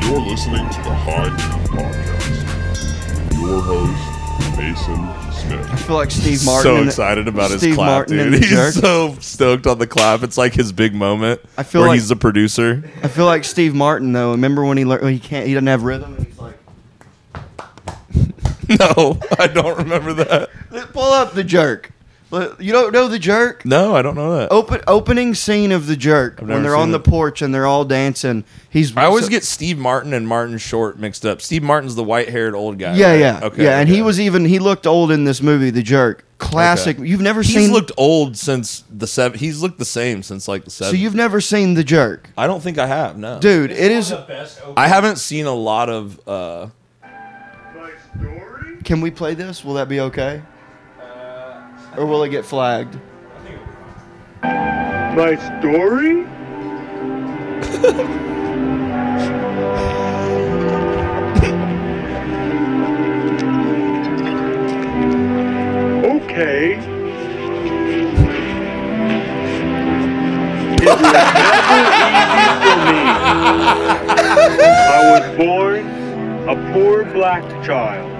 You're listening to the High Noon Podcast. Your host, Mason Smith. I feel like Steve Martin. So excited about his Steve clap, Martin dude. and the He's jerk. so stoked on the clap. It's like his big moment. I feel where like he's the producer. I feel like Steve Martin though. Remember when he learned he doesn't have rhythm and he's like, No, I don't remember that. pull up the jerk. You don't know the jerk? No, I don't know that. Opening scene of the jerk when never they're on seen the it. porch and they're all dancing. I always get Steve Martin and Martin Short mixed up. Steve Martin's the white-haired old guy. Yeah, right? yeah, Okay, yeah. And okay. he looked old in this movie, The Jerk. Classic. Okay. You've never He's seen. looked old since the 70s. He's looked the same since like the 70s. So you've never seen The Jerk, I don't think I have. No, dude. It is. I haven't seen a lot of. My story? Can we play this? Will that be okay? Or will it get flagged? My story? Okay. It was never easy for me. I was born a poor black child.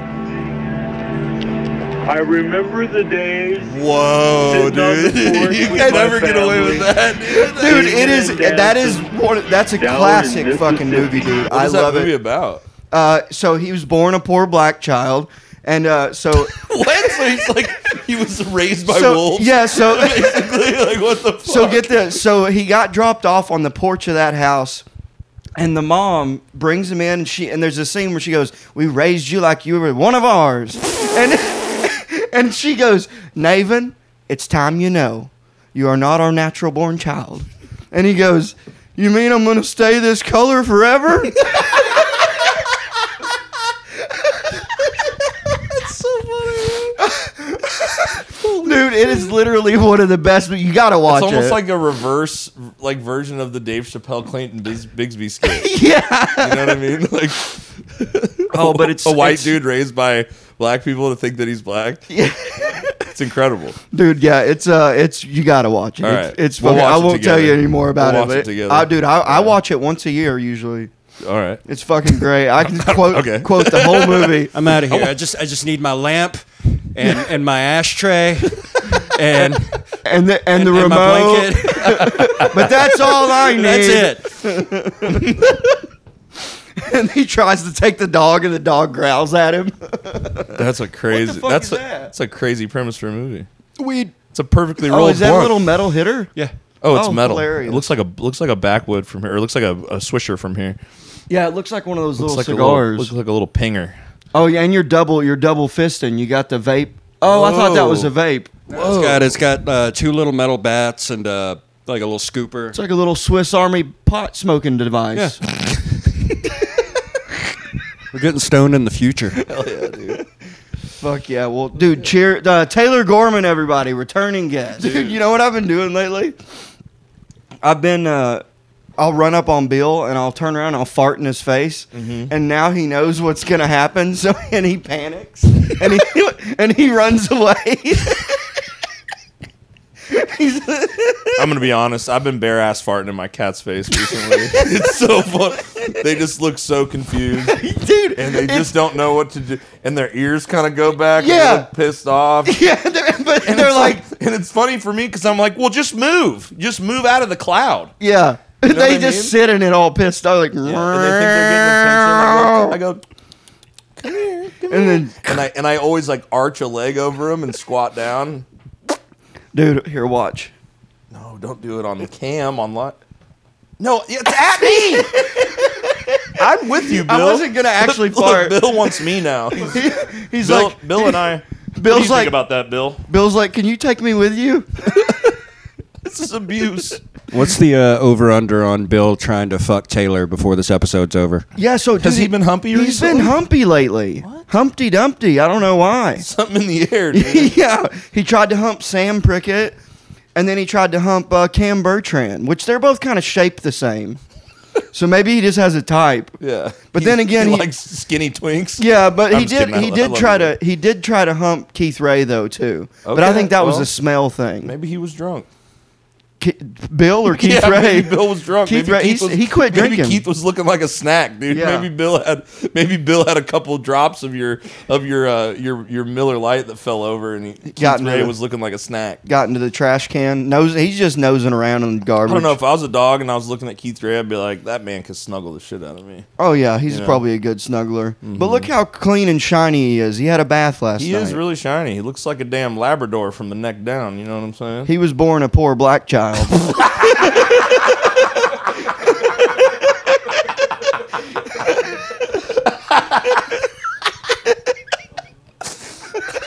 I remember the days. Whoa, Sitting on the dude! porch You with can my never get away with family. that, dude. Dude, it is. Dancing. That's a Down in classic fucking movie, Mississippi. dude. What I is love that movie it. about? So he was born a poor black child, and so What? So he's like he was raised by so wolves. yeah, so Basically, like what the fuck? so get this. So he got dropped off on the porch of that house. And the mom brings him in, and there's a scene where she goes, "We raised you like you were one of ours," and she goes, "Naven, it's time you know, you are not our natural born child." And he goes, "You mean I'm gonna stay this color forever?" Dude, it is literally one of the best. But you gotta watch It's almost it. like a reverse, like version of the Dave Chappelle Clayton Bigsby skit. Yeah. You know what I mean? Like, Oh, but it's a white it's- dude raised by black people to think that he's black. Yeah. It's incredible. Dude, yeah, it's you gotta watch it. All It's, right. it's We'll fucking, watch I it won't tell you together. any more about We'll it. watch it But together. dude, I watch it once a year usually. All right. It's fucking great. I can quote Okay. quote the whole movie. I'm out of here. I just need my lamp and my ashtray and And the and remote. my blanket. But that's all I need. That's it. And he tries to take the dog, and the dog growls at him. That's a crazy. fuck That's is that? that's a crazy premise for a movie. Weed. It's a perfectly Oh, rolled is that a blunt. little metal hitter? Yeah. Oh, it's Oh, metal. hilarious. It looks like a backwood from here. Or it looks like a Swisher from here. Yeah, it looks like one of those Looks little like cigars. looks like a little pinger. Oh yeah, and you're double fisting. You got the vape. Oh, I thought that was a vape. It's got two little metal bats and like a little scooper. It's like a little Swiss Army pot smoking device. Yeah. We're getting stoned in the future. Hell yeah, dude. Fuck yeah. Well, dude, cheer. Taylor Goreman, everybody, returning guest. Dude, you know what I've been doing lately? I've been, I'll run up on Bill and I'll turn around and I'll fart in his face. And now he knows what's going to happen. So, and he panics and he runs away. I'm gonna be honest. I've been bare ass farting in my cat's face recently. It's so fun. They just look so confused, Dude. and they just don't know what to do. And their ears kind of go back. Yeah. and they look pissed off. Yeah, but And they're it's like, and it's funny for me because I'm like, well, just move out of the cloud. yeah. know what They I just mean? sit in it all pissed off, like, And they think they're getting attention. I go, come here, come and here. then, And I always like arch a leg over them and squat down. dude, here, watch. No, don't do it on the cam on live. No, it's at me. I'm with you, Bill. I wasn't gonna actually Look, fart. Bill wants me now. He's Bill, like, Bill and I. Bill's what do you like, think about that, Bill? Bill's like, can you take me with you? This is abuse. What's the over/under on Bill trying to fuck Taylor before this episode's over? Yeah, so Has dude, he been humpy He's recently? been humpy lately. Humpty Dumpty. I don't know why. Something in the air, dude. Yeah, he tried to hump Sam Prickett, and then he tried to hump Cam Bertrand, which they're both kind of shaped the same. So maybe he just has a type. Yeah. But then again, he he- likes skinny twinks. Yeah, but I'm he just did. kidding. He I did love try you. to. He did try to hump Keith Ray though too. But I Okay, think that was well, a smell thing. Maybe he was drunk. Bill or Keith Yeah, Ray? maybe Bill was drunk. Keith Maybe Ray, Keith was, he quit drinking. Maybe Keith was looking like a snack, dude. Yeah. Maybe Bill had a couple drops of your Miller Lite that fell over, and Keith Ray was looking like a snack. Got into the trash can. He's just nosing around in garbage. I don't know, if I was a dog and I was looking at Keith Ray, I'd be like, that man could snuggle the shit out of me. Oh yeah, he's probably a good snuggler. But look how clean and shiny he is. He had a bath last night. He is really shiny. He looks like a damn Labrador from the neck down. You know what I'm saying? He was born a poor black child.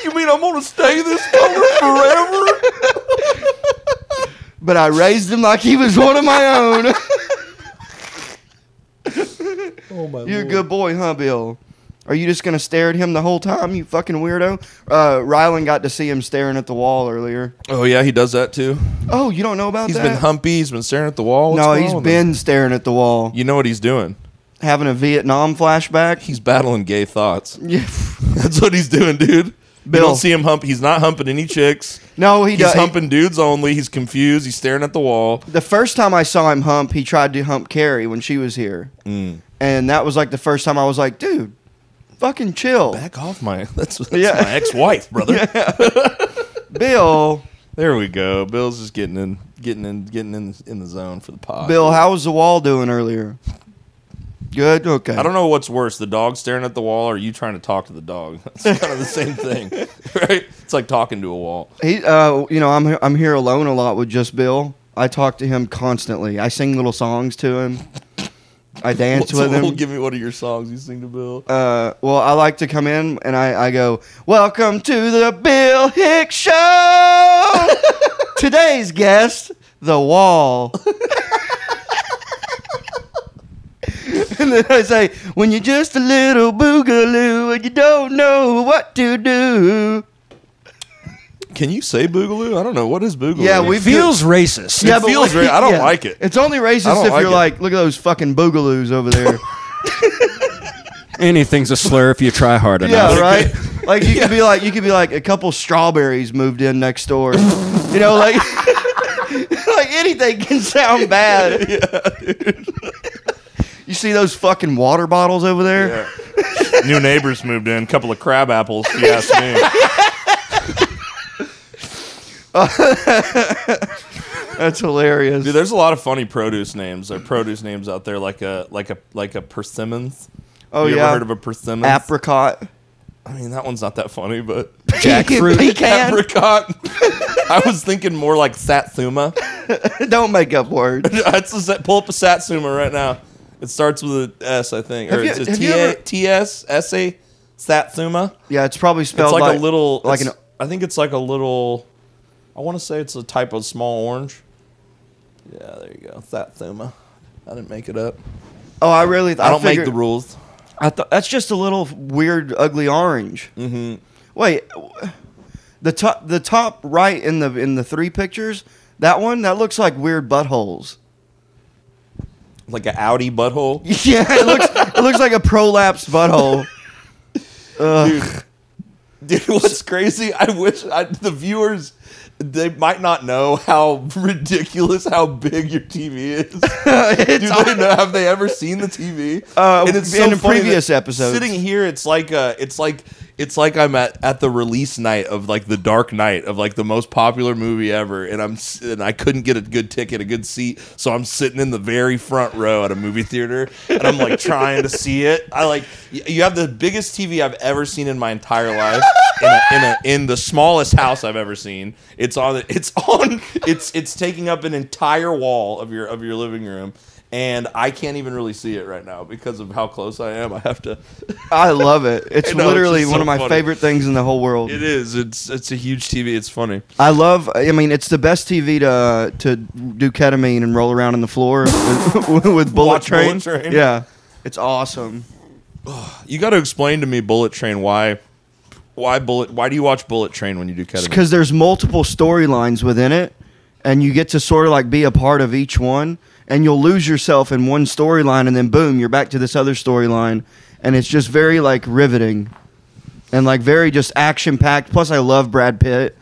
You mean I'm gonna stay this color forever? But I raised him like he was one of my own. Oh my You're a good boy, huh, Bill? Are you just going to stare at him the whole time, you fucking weirdo? Rylan got to see him staring at the wall earlier. Oh, yeah, he does that too. Oh, you don't know about He's that? been humpy. He's been staring at the wall. No, he's been staring at the wall. You know what he's doing? Having a Vietnam flashback? He's battling gay thoughts. Yeah. That's what he's doing, dude. Bill. You don't see him hump. He's not humping any chicks. No, He's humping dudes only. He's confused. He's staring at the wall. The first time I saw him hump, he tried to hump Carrie when she was here. And that was like the first time I was like, dude, fucking chill. Back off that's my ex-wife, brother. Bill. There we go. Bill's just getting in the zone for the pod. Bill, how was the wall doing earlier? Good? Okay. I don't know what's worse, the dog staring at the wall or you trying to talk to the dog. It's kind of the same thing, right? It's like talking to a wall. I'm here alone a lot with just Bill. I talk to him constantly. I sing little songs to him. I dance with him. Give me one of your songs you sing to Bill. Well, I like to come in and I go, "Welcome to the Bill Hicks Show." Today's guest, the wall. And then I say, "When you're just a little boogaloo and you don't know what to do." Can you say boogaloo? I don't know. What is boogaloo? Yeah, It feels racist. It feels racist. I don't like it. It's only racist if you're like, look at those fucking boogaloos over there. Anything's a slur if you try hard enough. Yeah, right. Like you could be like a couple strawberries moved in next door. You know, like like anything can sound bad. Yeah, dude. You see those fucking water bottles over there? Yeah. New neighbors moved in. A couple of crab apples, if you ask me. That's hilarious. Dude, there's a lot of funny produce names. There are produce names out there, like a persimmons. Oh, you yeah. ever heard of a persimmons? Apricot. I mean, that one's not that funny, but Jackfruit. Pecan. apricot. I was thinking more like satsuma. Don't make up words. Pull up a satsuma right now. It starts with an S, I think. Or it's a T-S-S-A, satsuma. Yeah, it's probably spelled It's like like a little. like I think it's like a little. I want to say it's a type of small orange. Yeah, there you go. Satsuma. I didn't make it up. Oh, I really. I don't make the rules. I thought that's just a little weird, ugly orange. Mm-hmm. Wait, the top right in the three pictures, that looks like weird buttholes. Like an Audi butthole. Yeah, it looks like a prolapsed butthole. Dude, what's crazy? I wish the viewers, they might not know how ridiculous how big your TV is. Do they know? Have they ever seen the TV? And it's in previous episodes. Sitting here, it's like I'm at the release night of like The Dark Knight of like the most popular movie ever, and I couldn't get a good ticket, a good seat, so I'm sitting in the very front row at a movie theater, and I'm like trying to see it. You have the biggest TV I've ever seen in my entire life in the smallest house I've ever seen. It's taking up an entire wall of your living room. And I can't even really see it right now because of how close I am. I have to. I love it. It's literally one of my funny. favorite things in the whole world. It is. It's a huge TV. It's funny. I mean, it's the best TV to do ketamine and roll around on the floor with Bullet Train. Bullet Train. Yeah, it's awesome. You got to explain to me Bullet Train. Why do you watch Bullet Train when you do ketamine? Because there's multiple storylines within it, and you get to sort of like be a part of each one. And you'll lose yourself in one storyline, and then boom, you're back to this other storyline, and it's just very like riveting, and like very just action packed. Plus, I love Brad Pitt,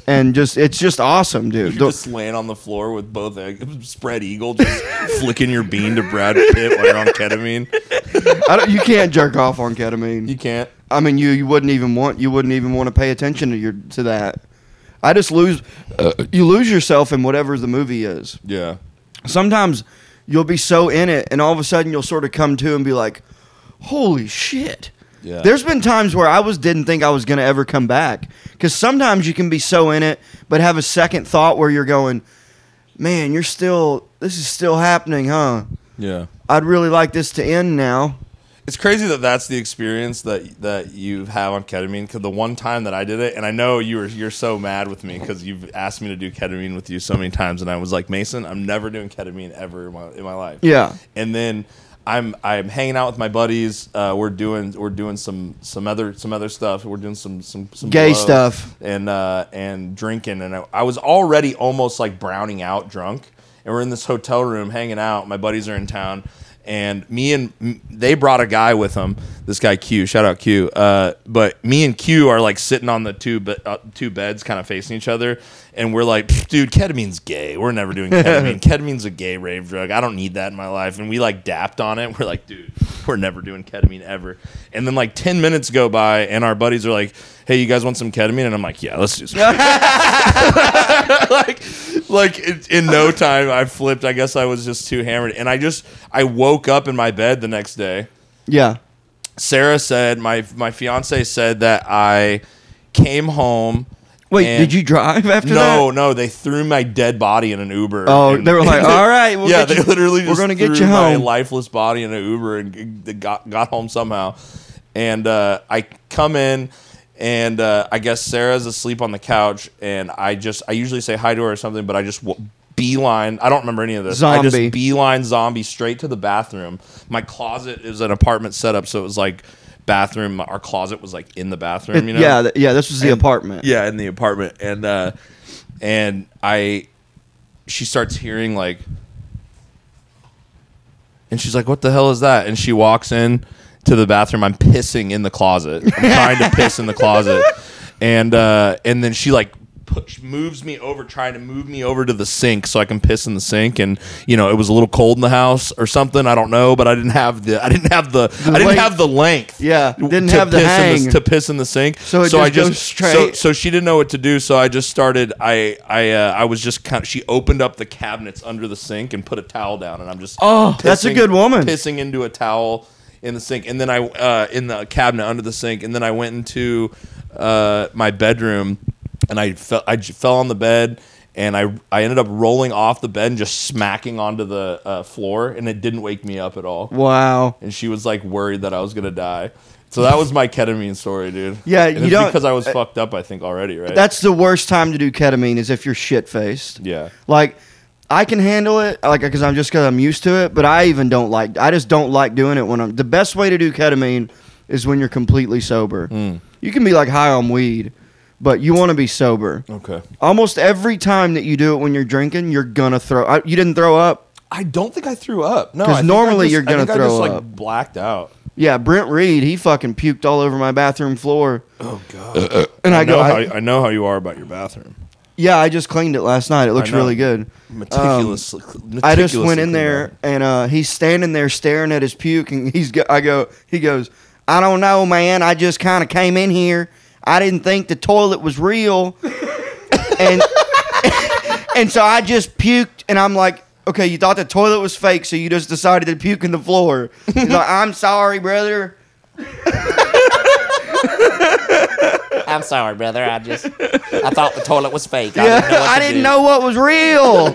and it's just awesome, dude. You're just laying on the floor with both spread eagle, just flicking your bean to Brad Pitt while you're on ketamine. You can't jerk off on ketamine. You can't. I mean, you wouldn't even want to pay attention to that. I just you lose yourself in whatever the movie is. Yeah. Sometimes you'll be so in it, and all of a sudden you'll sort of come to and be like, "Holy shit!" Yeah. There's been times where I didn't think I was gonna ever come back, because sometimes you can be so in it, but have a second thought where you're going, "Man, this is still happening, huh?" Yeah. I'd really like this to end now. It's crazy that that's the experience that you have on ketamine. Because the one time that I did it, and I know you're so mad with me because you've asked me to do ketamine with you so many times, and I was like, Mason, I'm never doing ketamine ever in my life. Yeah. And then I'm hanging out with my buddies. We're doing some other stuff. We're doing some Gay blow stuff and drinking. And I was already almost like browning out drunk. And we're in this hotel room hanging out. My buddies are in town. And they brought a guy with them. This guy Q, shout out Q. But me and Q are like sitting on the two beds, kind of facing each other, and we're like, dude, ketamine's gay. We're never doing ketamine. Ketamine's a gay rave drug. I don't need that in my life. And we like dapped on it. We're like, dude, we're never doing ketamine ever. And then like 10 minutes go by, and our buddies are like, hey, you guys want some ketamine? And I'm like, yeah, let's do some. like in no time, I flipped. I guess I was just too hammered, and I woke up in my bed the next day. Yeah. Sarah said, my fiance said that I came home. Wait, did you drive after that? No, they threw my dead body in an Uber. Oh, they were like, all right, they literally just we're gonna get threw you my home. lifeless body in an Uber and got home somehow. And I come in, and I guess Sarah's asleep on the couch, and I usually say hi to her or something, but I just beeline. I don't remember any of this. Zombie. I just beeline zombie straight to the bathroom. My closet is an apartment setup, so it was like bathroom. Our closet was like in the bathroom. You know? Yeah. This was the apartment. Yeah, in the apartment, and she starts hearing like, and she's like, "What the hell is that?" And she walks in to the bathroom. I'm pissing in the closet. I'm trying to piss in the closet, and then she like moves me over, trying to move me over to the sink so I can piss in the sink. And it was a little cold in the house or something. I don't know, but I didn't have the length. Yeah, didn't have the hang to piss in the sink. So I just goes straight. So she didn't know what to do. So I just started. I was just kind of. She opened up the cabinets under the sink and put a towel down, and I'm just that's a good woman. Pissing into a towel in the sink, and then I in the cabinet under the sink, and then I went into my bedroom, and I fell on the bed, and I ended up rolling off the bed and just smacking onto the floor, and it didn't wake me up at all. Wow. And she was like worried that I was gonna die. So that was my ketamine story, dude. Yeah, and because I was fucked up, I think already, right? That's the worst time to do ketamine, is if you're shit faced. Yeah. Like, I can handle it, because I'm used to it, but I just don't like doing it the best way to do ketamine is when you're completely sober. You can be like high on weed, but you want to be sober. Okay. Almost every time that you do it when you're drinking, you're gonna throw. You didn't throw up? I don't think I threw up. No, because normally you're gonna throw I just, up. like blacked out. Yeah, Brent Reed, he fucking puked all over my bathroom floor. Oh god. And I know how you are about your bathroom. Yeah, I just cleaned it last night. It looks really good. Meticulous. I just went in there, and he's standing there staring at his puke, and he goes, I don't know, man. I just kind of came in here. I didn't think the toilet was real, and so I just puked, and I'm like, okay, you thought the toilet was fake, so you just decided to puke in the floor. He's like, I'm sorry, brother. I'm sorry, brother. I thought the toilet was fake. Yeah, I didn't know what was real.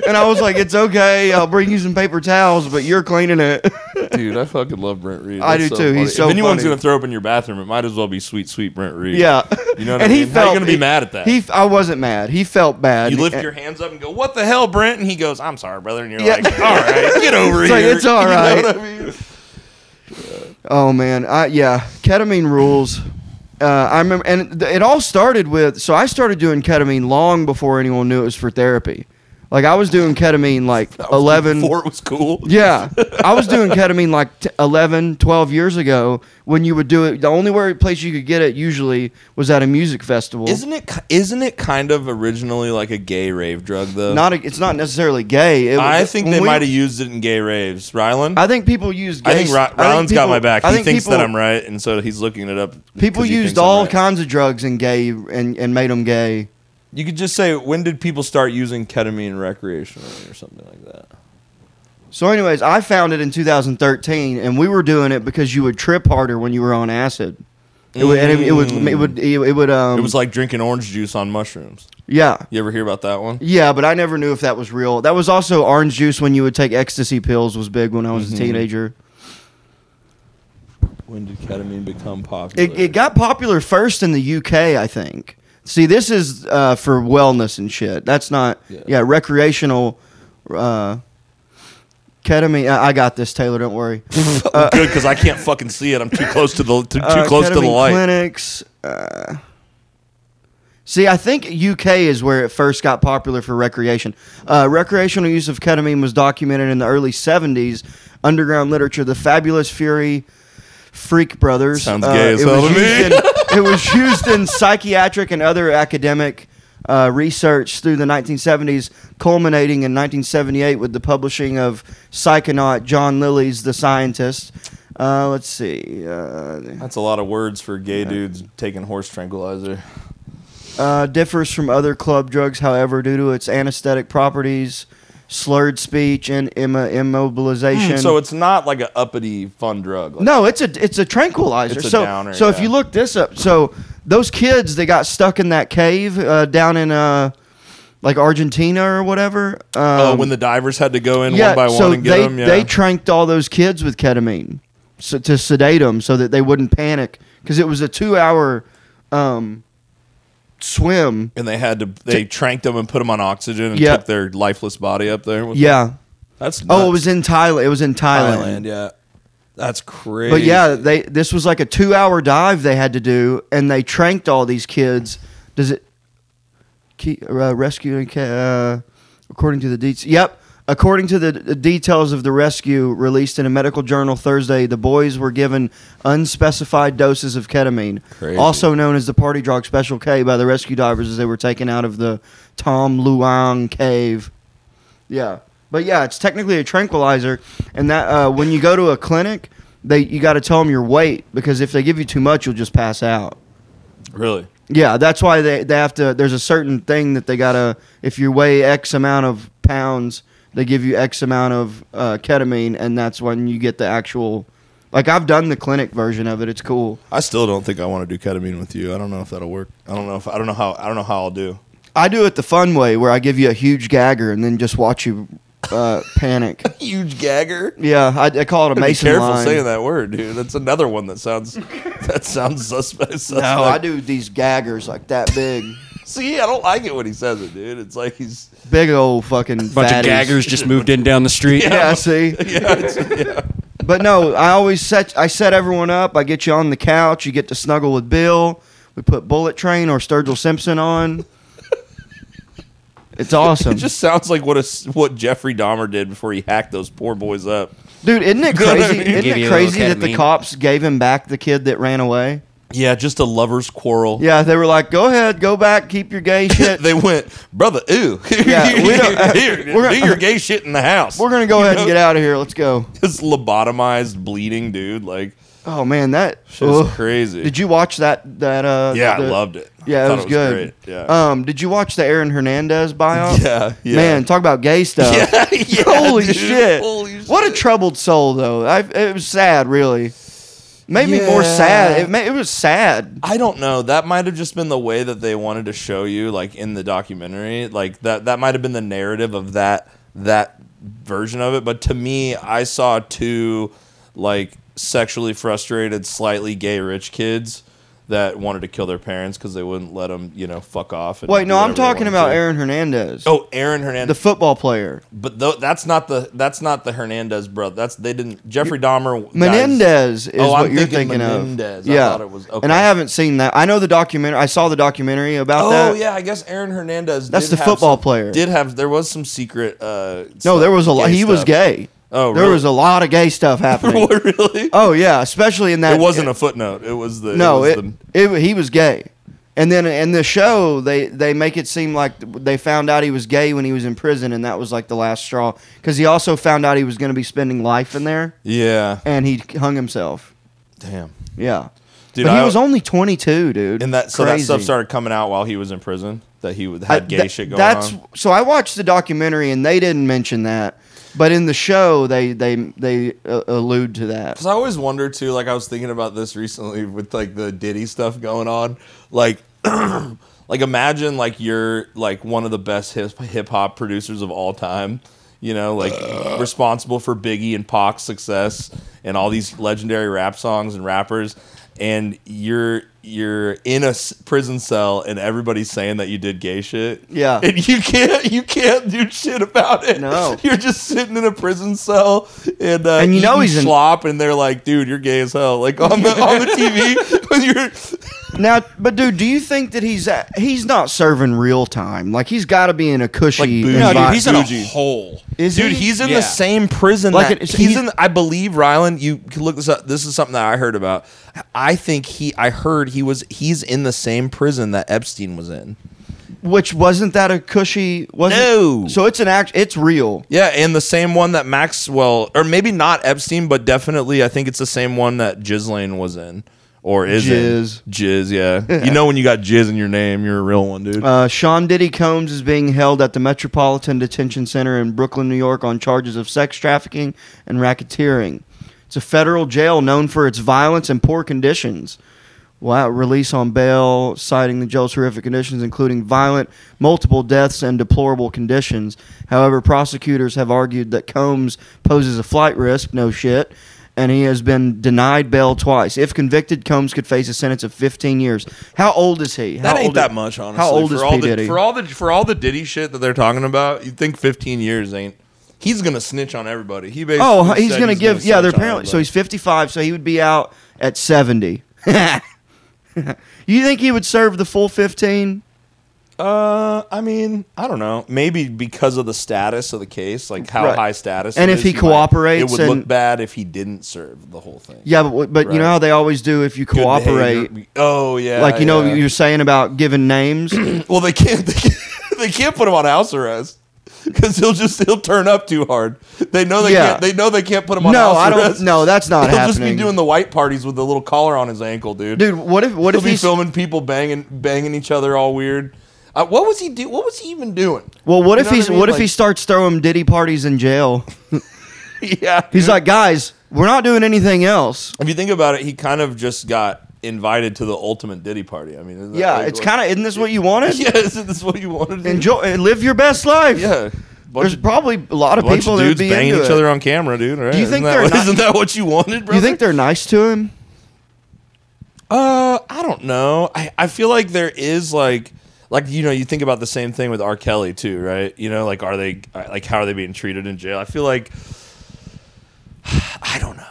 And I was like, it's okay. I'll bring you some paper towels, but you're cleaning it. Dude, I fucking love Brent Reed. I do too. Funny. He's so If anyone's funny. going to throw up in your bathroom, it might as well be sweet, sweet Brent Reed. Yeah. You know what I mean? How are you going to be mad at that? I wasn't mad. He felt bad. You lift your hands up and go, what the hell, Brent? And he goes, I'm sorry, brother. And you're like, all right, get over it's here. Like, it's all right. You know what I mean? Oh, man. Ketamine rules. I remember, and it all started with, so I started doing ketamine long before anyone knew it was for therapy. Like I was doing ketamine like 11. Before it was cool. Yeah, I was doing ketamine like 11, 12 years ago when you would do it. The only place you could get it usually was at a music festival. Isn't it kind of originally like a gay rave drug though? It's not necessarily gay. I think they might have used it in gay raves. Rylan? I think people use gay. I think Rylan's got my back. He thinks that I'm right, and so he's looking it up. People used all kinds of drugs in gay and made them gay. You could just say, when did people start using ketamine recreationally or something like that? So anyways, I found it in 2013, and we were doing it because you would trip harder when you were on acid. It was like drinking orange juice on mushrooms. Yeah. You ever hear about that one? Yeah, but I never knew if that was real. That was also orange juice when you would take ecstasy pills was big when I was a teenager. When did ketamine become popular? It got popular first in the UK, I think. See, this is for wellness and shit. That's not, recreational ketamine. I got this, Taylor. Don't worry. Good, because I can't fucking see it. I'm too close to the close to the light. Clinics. See, I think UK is where it first got popular for recreation. Recreational use of ketamine was documented in the early 70s. Underground literature, the Fabulous Freak Brothers. Sounds gay as hell to me. It was used in psychiatric and other academic research through the 1970s, culminating in 1978 with the publishing of Psychonaut John Lilly's The Scientist. Let's see. That's a lot of words for gay dudes taking horse tranquilizer. Differs from other club drugs, however, due to its anesthetic properties, slurred speech, and immobilization. So it's not like an uppity fun drug. Like, no, it's a tranquilizer. It's a downer, so if you look this up, so those kids, they got stuck in that cave down in like Argentina or whatever. When the divers had to go in one by one and get them. Yeah, they tranked all those kids with ketamine to sedate them so that they wouldn't panic, because it was a 2-hour swim, and they tranked them and put them on oxygen and took their lifeless body up there. That's nuts. It was in Thailand. It was in Thailand. Yeah, that's crazy. But yeah, this was like a 2-hour dive they had to do, and they tranked all these kids. Does it rescue? According to the details, yep. According to the details of the rescue released in a medical journal Thursday, the boys were given unspecified doses of ketamine, also known as the party drug Special K, by the rescue divers as they were taken out of the Tom Luang cave. Yeah. But yeah, it's technically a tranquilizer, and that when you go to a clinic, you got to tell them your weight, because if they give you too much, you'll just pass out. Really? Yeah, that's why they have to. There's a certain thing that they gotta. If you weigh X amount of pounds, they give you X amount of ketamine, and that's when you get the actual. Like, I've done the clinic version of it. It's cool. I still don't think I want to do ketamine with you. I don't know if that'll work. I don't know how I'll do. I do it the fun way, where I give you a huge gagger and then just watch you panic. Huge gagger? Yeah, I call it a Mason line. Be careful line. saying that word, dude. That's another one that sounds suspect. No, I do these gaggers like that big. See, I don't like it when he says it, dude. It's like he's big old fucking bunch fatties. of gaggers just moved in down the street. Yeah, see. yeah. But no, I set everyone up. I get you on the couch. You get to snuggle with Bill. We put Bullet Train or Sturgill Simpson on. It's awesome. It just sounds like what Jeffrey Dahmer did before he hacked those poor boys up. Dude, isn't it crazy? Isn't Give it you a crazy little that the ketamine. cops gave him back the kid that ran away? Yeah, just a lover's quarrel. Yeah, they were like, "Go ahead, go back, keep your gay shit." They went, brother, ooh. Yeah, we don't- do your gay shit in the house. We're gonna go ahead and get out of here. Let's go. This lobotomized, bleeding dude. Like, Oh man, that shit is ugh. crazy. Did you watch that? Yeah, I loved it. Yeah, it Thought was good. Great. Yeah. Did you watch the Aaron Hernandez biop? Yeah. Man, talk about gay stuff. Yeah, Holy dude. shit! Holy shit. What a troubled soul, though. It was sad, really. Made me more sad. It was sad. I don't know. That might have just been the way that they wanted to show you, like in the documentary. Like that might have been the narrative of that version of it. But to me, I saw two like sexually frustrated, slightly gay rich kids that wanted to kill their parents because they wouldn't let them, fuck off. And Wait, do no, I'm whatever they talking wanted about to. Aaron Hernandez. Oh, Aaron Hernandez, the football player. but that's not the Hernandez brother. They didn't. Jeffrey Dahmer. Menendez is what I'm you're thinking thinking Menendez. of. Yeah, I thought it was. Okay. And I haven't seen that. I know the documentary. I saw the documentary about Oh that. yeah, I guess Aaron Hernandez. That's did the have football some- player. There was some secret. No, there was a lot. He was gay. Oh, There really? was a lot of gay stuff happening. Really? Oh yeah, especially in that. It wasn't a footnote. It was the. No, it was the, he was gay. And then in the show, they make it seem like they found out he was gay when he was in prison, and that was like the last straw. Because he also found out he was going to be spending life in there, yeah. and he hung himself. Damn. Yeah. Dude, But he was only 22, dude. And that Crazy. stuff started coming out while he was in prison. That he had gay shit going on. So I watched the documentary, and they didn't mention that. But in the show, they allude to that. Because I always wonder too. Like I was thinking about this recently with like the Diddy stuff going on. Like, like imagine like you're like one of the best hip hop producers of all time. Like responsible for Biggie and Pac's success and all these legendary rap songs and rappers, and you're in a prison cell and everybody's saying that you did gay shit. Yeah. And you can't do shit about it. No. You're just sitting in a prison cell and you know eating he's in- slop, and they're like, dude, you're gay as hell. Like on the TV when you're. Now, but dude, do you think that he's not serving real time? Like he's got to be in a cushy. Like bougie. No, dude, envi- he's in a Bougie. hole. Is Dude, he? he's in Yeah. the same prison. Like That, it- he's he's- in. I believe Rylan. You can look this up. This is something that I heard about. I think I heard he's in the same prison that Epstein was in. Which wasn't that a cushy? Wasn't, No. So it's it's real. Yeah, and the same one that Maxwell, or maybe not Epstein, but definitely I think it's the same one that Ghislaine was in. Or is Jizz. it? Jizz, yeah. You know when you got Jizz in your name, you're a real one, dude. Sean Diddy Combs is being held at the Metropolitan Detention Center in Brooklyn, New York, on charges of sex trafficking and racketeering. It's a federal jail known for its violence and poor conditions. Wow, release on bail, citing the jail's horrific conditions, including violent, multiple deaths, and deplorable conditions. However, prosecutors have argued that Combs poses a flight risk, no shit, and he has been denied bail twice. If convicted, Combs could face a sentence of 15 years. How old is he? That ain't that much, honestly. How old is P. the, Diddy? For all the Diddy shit that they're talking about, you'd think 15 years ain't. He's gonna snitch on everybody. He basically He's said going to give. Yeah, they're snitch on apparently. So everybody. he's 55. So he would be out at 70. You think he would serve the full 15? I mean, I don't know. Maybe because of the status of the case, like how Right. high status. And it if is, he cooperates it would and- look bad if he didn't serve the whole thing. Yeah, but you know Right. how they always do if you Good cooperate. behavior. Oh yeah. Like yeah. you're saying about giving names. Well, they can't. They can't put him on house arrest because he'll turn up too hard. They know they Yeah. can't. They know they can't put him on No, house I arrest. don't. No, that's not He'll happening. just be doing the white parties with the little collar on his ankle, dude. Dude, what if He'll be he's filming people banging each other all weird. What was he do? What was he even doing? well? What You if know he's what I mean? what if Like- he starts throwing Diddy parties in jail? Yeah, He's like, guys, we're not doing anything else. if you think about it, he kind of just got invited to the ultimate Diddy party. I mean, isn't that Yeah, like it's what- kind of. Isn't this what you wanted? Yeah, isn't this what you wanted? To Enjoy, live your best life. Yeah, There's probably a lot of bunch people of that would dudes be banging into each it. other on camera, dude. Right? Do you think isn't they're that, not- isn't that what you wanted, bro? Do you think they're nice to him? I don't know. I feel like there is like you think about the same thing with R. Kelly too, right? Like are they like how are they being treated in jail? I feel like I don't know.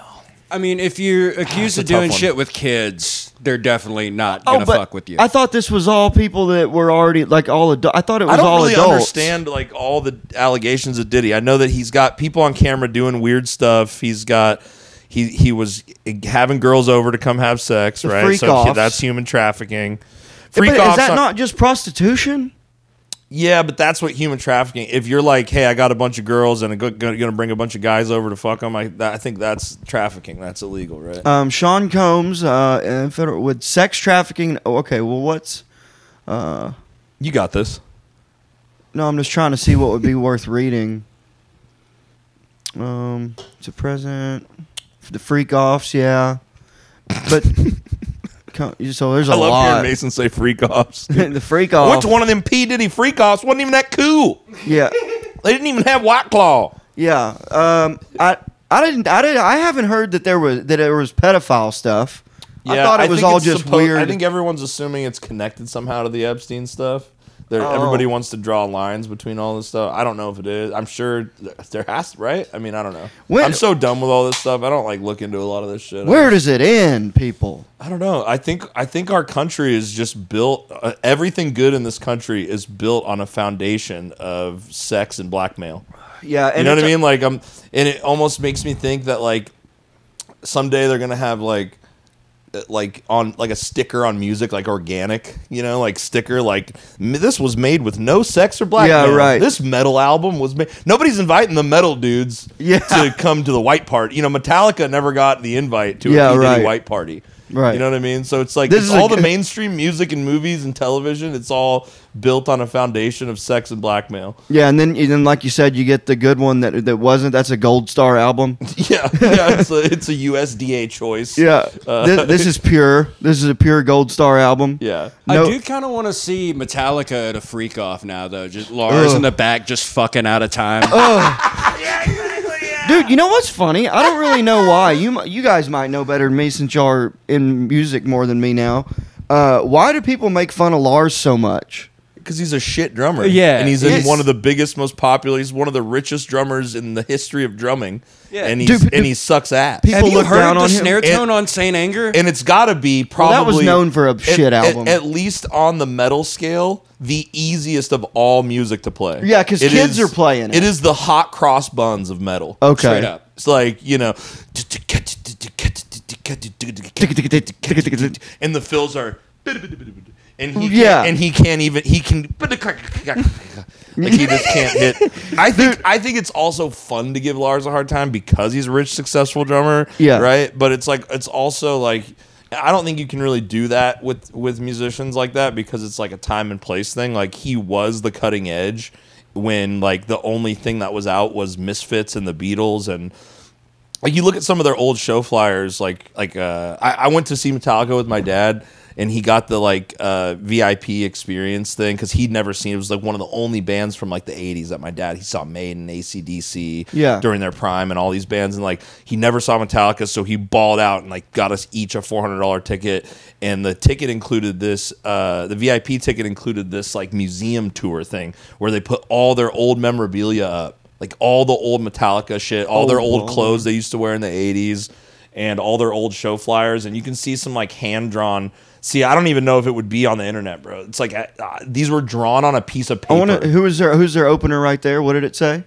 I mean, if you're accused a of doing tough one. shit with kids, they're definitely not gonna fuck with you. I thought this was all people that were already like all adults. I thought it was I don't all really adults. understand like all the allegations of Diddy. I know that he's got people on camera doing weird stuff. He's got he was having girls over to come have sex, The right? freak So offs. that's human trafficking. But Freak is offs that on- not just prostitution? Yeah, but that's what human trafficking. If you're like, hey, I got a bunch of girls and I'm gonna bring a bunch of guys over to fuck them, I think that's trafficking. That's illegal, right? Sean Combs with sex trafficking. Oh, okay, well, what's? You got this. No, I'm just trying to see what would be worth reading. It's a present. The freak offs, yeah, but so there's a I love lot. hearing Mason say freak offs. The freak I off. went to one of them P Diddy freak offs. Wasn't even that cool. Yeah, They didn't even have White Claw. yeah. I haven't heard that there was pedophile stuff. I thought it was think all it's just supposed- weird. I think everyone's assuming it's connected somehow to the Epstein stuff. Oh. Everybody wants to draw lines between all this stuff. I don't know if it is. I'm sure there has to, right? I mean, I don't know. I'm so done with all this stuff. I don't like look into a lot of this shit. Where does it end, people? I don't know. I think our country is just built. Everything good in this country is built on a foundation of sex and blackmail. Yeah, and You know what I mean? Like, and it almost makes me think that like someday they're gonna have like on like a sticker on music, like organic, like sticker, like this was made with no sex or blackmail. Yeah, right. This metal album was made. Nobody's inviting the metal dudes to come to the white party. Metallica never got the invite to a P. Diddy white party. Right. You know what I mean? So it's like This it's is all the mainstream music and movies and television. It's all built on a foundation of sex and blackmail. Yeah, and then like you said, you get the good one that wasn't. That's a Gold Star album. Yeah, it's a USDA choice. Yeah, this is pure. This is a pure Gold Star album. Yeah. No- I do kind of want to see Metallica at a freak off now, though. Just Lars in the back, just fucking out of time. Dude, you know what's funny? I don't really know why. You guys might know better than me since y'all are in music more than me now. Why do people make fun of Lars so much? Because he's a shit drummer. Yeah. And he's in Yes. one of the biggest, most popular. He's one of the richest drummers in the history of drumming. Yeah. And Dude, he sucks ass. people Have you look heard down the on him. snare tone And- on Saint Anger? And it's got to be probably that was known for a shit album. At least on the metal scale, the easiest of all music to play. Yeah, 'cause It kids is- are playing it. It is the hot cross buns of metal. Okay. Straight up. It's like, and the fills are, and he can't even like he just can't hit. I think it's also fun to give Lars a hard time because he's a rich, successful drummer. Yeah. Right. But it's also like I don't think you can really do that with musicians like that because it's like a time and place thing. Like he was the cutting edge when like the only thing that was out was Misfits and the Beatles and. Like you look at some of their old show flyers, I went to see Metallica with my dad, and he got the VIP experience thing because he'd never seen it. It was like one of the only bands from like the 80s that my dad, he saw Maiden, AC/DC during their prime and all these bands, and like he never saw Metallica, so he balled out and like got us each a $400 ticket, and the ticket included this, the VIP ticket included this like museum tour thing where they put all their old memorabilia up. Like all the old Metallica shit, all their old clothes they used to wear in the 80s, and all their old show flyers. And you can see some like hand-drawn. See, I don't even know if it would be on the internet, bro. It's like these were drawn on a piece of paper. Who's their opener right there? What did it say?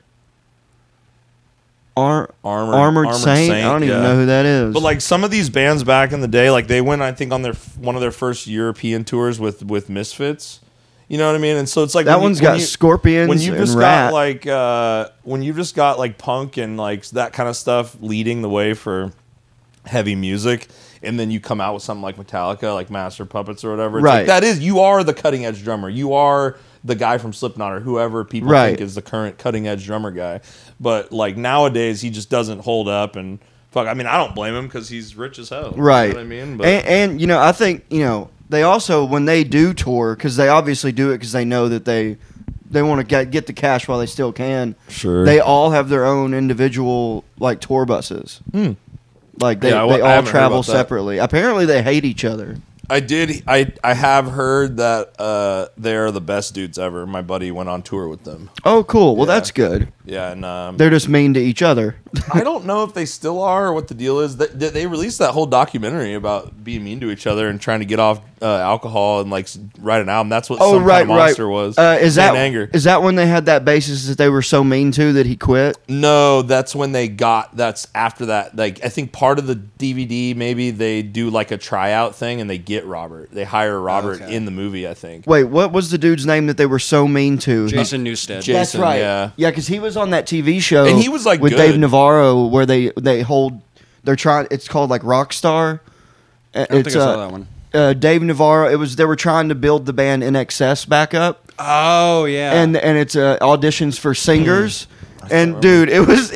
Armored Saint? I don't even know who that is. But like some of these bands back in the day, like they went, I think, on one of their first European tours with Misfits. You know what I mean? And so it's like that one's got scorpions when you just and got rat. when you've just got like punk and like that kind of stuff leading the way for heavy music, and then you come out with something like Metallica, like Master Puppets or whatever. It's Right. like, that is, you are the cutting edge drummer. You are the guy from Slipknot or whoever people Right. think is the current cutting edge drummer guy. But like nowadays, he just doesn't hold up. And fuck, I mean, I don't blame him because he's rich as hell. Right. You know what I mean? But And I think they also, when they do tour, because they obviously do it because they know that they want to get the cash while they still can. Sure. They all have their own individual like tour buses. Like they Yeah, I all haven't heard travel about that. separately. Apparently they hate each other. I have heard that they're the best dudes ever. My buddy went on tour with them. Oh, cool. Well, Yeah. that's good. Yeah, and They're just mean to each other. I don't know if they still are or what the deal is. They released that whole documentary about being mean to each other and trying to get off alcohol and like write an album. That's what Some Kind of Monster was. Is Saint that Anger? Is that when they had that basis that they were so mean to that he quit? No, that's when they got. That's after that. Like I think part of the DVD maybe they do like a tryout thing and they get Robert. They hire Robert in the movie. I think. Wait, what was the dude's name that they were so mean to? Jason Newsted. Jason, That's right. yeah. Yeah, because he was on that TV show, And he was, like, with good. Dave Navarro, where they hold. They're trying. It's called like Rockstar. I don't think I saw that one. Dave Navarro. It was they were trying to build the band NXS back up, Oh, yeah. and it's auditions for singers. And dude, it was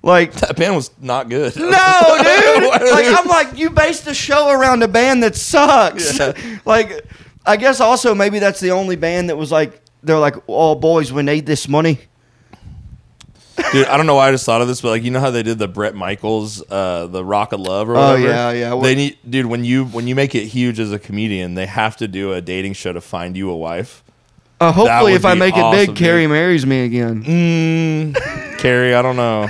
like That band was not good. no, dude. Like I'm like you based a show around a band that sucks. Yeah. Like I guess also maybe that's the only band that was like they're like, oh boys, we need this money. Dude, I don't know why I just thought of this, but like, you know how they did the Bret Michaels, the Rock of Love or whatever? Oh yeah. They need, dude, when you make it huge as a comedian, they have to do a dating show to find you a wife. Hopefully, if I make it big, awesome, Carrie dude. marries me again. Carrie, I don't know.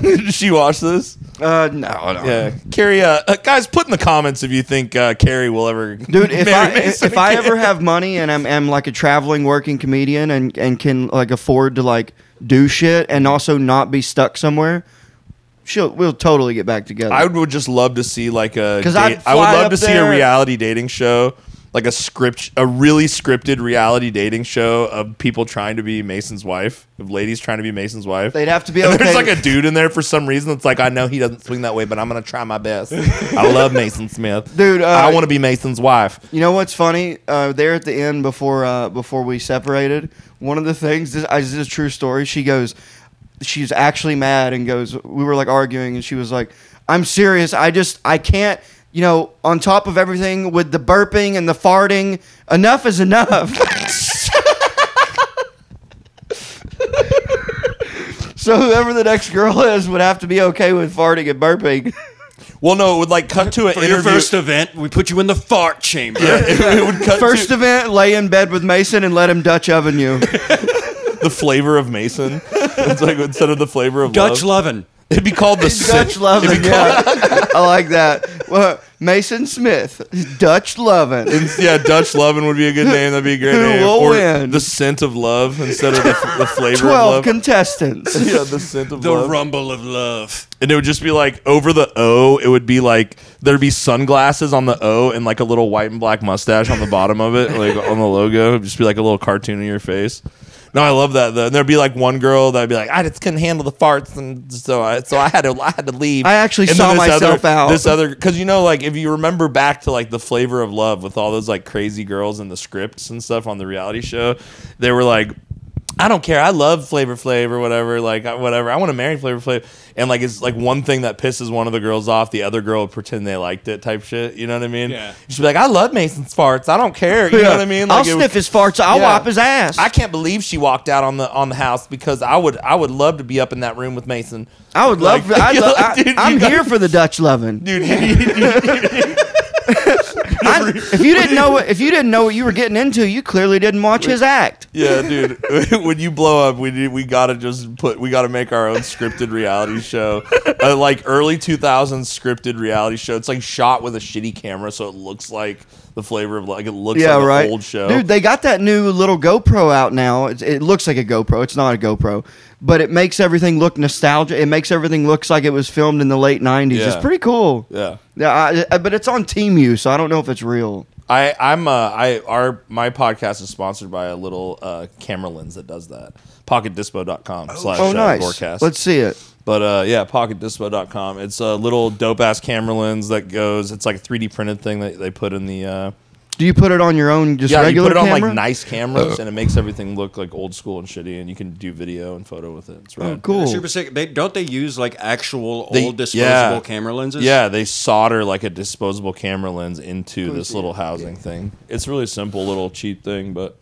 Did she watch this? No. Yeah, Carrie. Guys, put in the comments if you think Carrie will ever. Dude, if marry Mason if I again. ever have money and I'm like a traveling working comedian and can like afford to like do shit and also not be stuck somewhere, we'll totally get back together. I would just love to see like a. 'Cause I would fly love up to see a there. reality dating show, like a really scripted reality dating show of people trying to be Mason's wife, of ladies trying to be Mason's wife. They'd have to be And okay. there's like a dude in there for some reason that's like, I know he doesn't swing that way, but I'm gonna try my best. I love Mason Smith, Dude, I want to be Mason's wife. You know what's funny? There at the end before we separated, one of the things this is a true story. She's actually mad and goes. We were like arguing, and she was like, "I'm serious. I can't. You know, on top of everything with the burping and the farting, enough is enough." So whoever the next girl is would have to be okay with farting and burping. Well, no, it would like cut to an For interview. your first event, we put you in the fart chamber. It would cut First to event, lay in bed with Mason and let him Dutch oven you. the flavor of Mason. It's like instead of the flavor of Dutch love. lovin'. It'd be called the Dutch lovin', yeah. I like that. Well, Mason Smith, Dutch lovin'. Yeah, Dutch lovin' would be a good name. That'd be a great Who name. will Or win? the scent of love instead of the flavor 12 of love. contestants. Yeah, the scent of The love. rumble of love. And it would just be like over the O. It would be like there'd be sunglasses on the O and like a little white and black mustache on the bottom of it, like on the logo. It'd just be like a little cartoon of your face. No, I love that though. And there'd be like one girl that'd be like, I just couldn't handle the farts, and so I had to leave. I actually And saw then myself out. This other, because you know, like if you remember back to like the flavor of love with all those like crazy girls in the scripts and stuff on the reality show, they were like, I don't care. I love Flavor Flav or whatever. Like whatever. I want to marry Flavor Flav. And like it's like one thing that pisses one of the girls off, the other girl would pretend they liked it type shit. You know what I mean? Yeah. She'd be like, I love Mason's farts. I don't care. You know what I mean? Like I'll sniff his farts. I'll Yeah. wipe his ass. I can't believe she walked out on the house because I would love to be up in that room with Mason. I would love. Like, dude, I'm you got- here for the Dutch lovin'. Dude, If you didn't know what you were getting into, you clearly didn't watch his act. yeah, dude. When you blow up, we gotta make our own scripted reality show, like early 2000s scripted reality show. It's like shot with a shitty camera, so it looks like the flavor of like it looks Yeah, like right. an old show. Dude, they got that new little GoPro out now. It looks like a GoPro. It's not a GoPro, but it makes everything look nostalgic. It makes everything looks like it was filmed in the late 90s. Yeah. It's pretty cool. yeah. Yeah, but it's on Temu, so I don't know if it's real. My podcast is sponsored by a little camera lens that does that. PocketDispo.com Oh, nice. /Gorecast. Let's see it. But yeah, PocketDispo.com. It's a little dope ass camera lens that goes. It's like a 3D printed thing that they put in the. Do you put it on your own, just Yeah, you regular put it on camera? like nice cameras, and it makes everything look like old school and shitty. And you can do video and photo with it. It's rad. Oh, cool. Super sick. Don't they use like actual They- old disposable yeah. camera lenses? Yeah, they solder like a disposable camera lens into me this see little it. housing thing. It's really simple, little cheap thing, but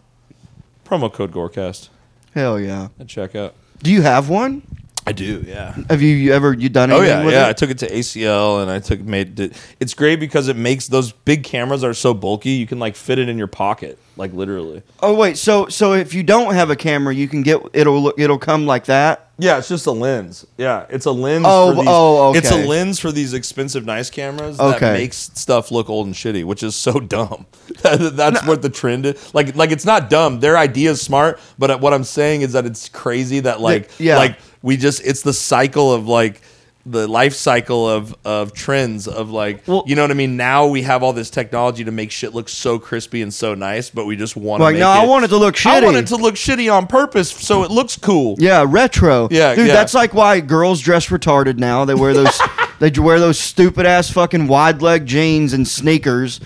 promo code Gorecast Hell yeah. at checkout. Do you have one? I do, yeah. Have you ever done Oh anything yeah, with yeah. I it? took it to ACL and I made it. It's great because it makes those big cameras are so bulky. You can like fit it in your pocket, like literally. Oh wait, so if you don't have a camera, you can get it'll come like that. Yeah, it's just a lens. Yeah, it's a lens. Oh, for these, okay. It's a lens for these expensive nice cameras Okay. that makes stuff look old and shitty, which is so dumb. That's what the trend is. Like it's not dumb. Their idea is smart, but what I'm saying is that it's crazy that Yeah. like we just it's the cycle of like the life cycle of trends of like Well- you know what I mean. Now we have all this technology to make shit look so crispy and so nice, but we just want to Like, make no, I want it to look I shitty. want it to look shitty on purpose so it looks cool. Yeah, retro. Yeah, dude, yeah. that's like why girls dress retarded now. They wear those. They wear those stupid ass fucking wide leg jeans and sneakers.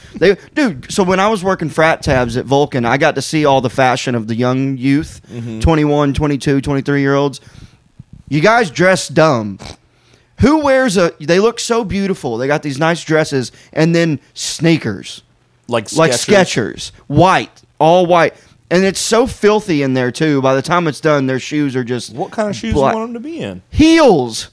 Dude. So when I was working frat tabs at Vulcan, I got to see all the fashion of the young youth, 21, 22, 23-year-olds. You guys dress dumb. Who wears they look so beautiful. They got these nice dresses and then sneakers. Like Like Skechers. White. All white. And it's so filthy in there too. By the time it's done, their shoes are just What kind of shoes black. do you want them to be in? Heels.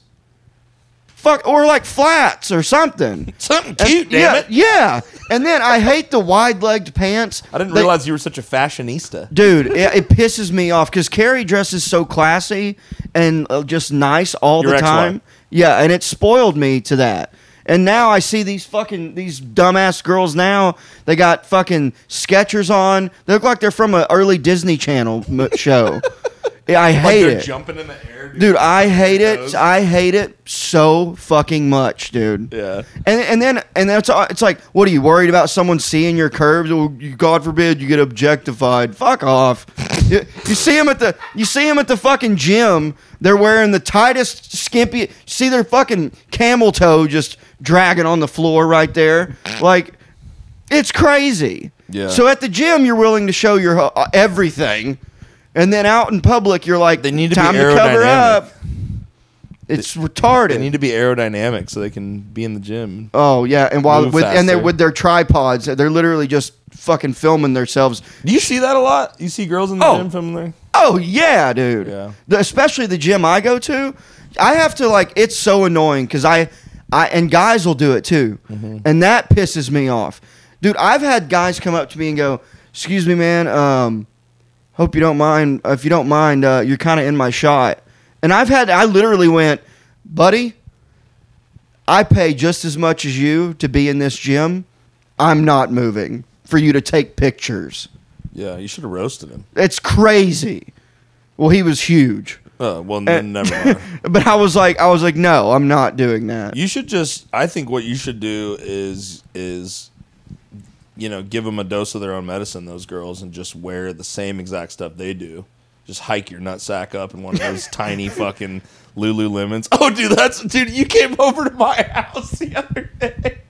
Fuck, or like flats or something. Something cute, damn yeah, it. Yeah. And then I hate the wide-legged pants. I didn't realize you were such a fashionista. Dude, it pisses me off because Carrie dresses so classy and just nice all Your the ex-wife. time. Yeah, and it spoiled me to that. And now I see these dumbass girls now. They got fucking Skechers on. They look like they're from an early Disney Channel show. Yeah, I hate they're it. jumping in the air, Dude, I hate it. I hate it so fucking much, dude. Yeah. And then it's like, what are you worried about? Someone seeing your curves? Or God forbid you get objectified. Fuck off. you see them at the fucking gym. They're wearing the tightest, skimpy. See their fucking camel toe just dragging on the floor right there. Like, it's crazy. Yeah. So at the gym, you're willing to show your everything. And then out in public, you're like, They need to be time to cover aerodynamic. up. It's retarded. They need to be aerodynamic so they can be in the gym. Oh yeah, and Move faster. with their tripods, they're literally just fucking filming themselves. Do you see that a lot? You see girls in the gym filming there? Oh yeah, dude. Yeah. Especially the gym I go to, I have to like. It's so annoying because I and guys will do it too, and that pisses me off, dude. I've had guys come up to me and go, "Excuse me, man. Hope you don't mind. If you don't mind, you're kind of in my shot." And I literally went, buddy, I pay just as much as you to be in this gym. I'm not moving for you to take pictures. Yeah, you should have roasted him. It's crazy. Well, he was huge. Well, then never mind. But I was like, no, I'm not doing that. You should just. I think what you should do is give them a dose of their own medicine. Those girls, and just wear the same exact stuff they do. Just hike your nutsack up in one of those tiny fucking Lululemons. Oh, dude, you came over to my house the other day,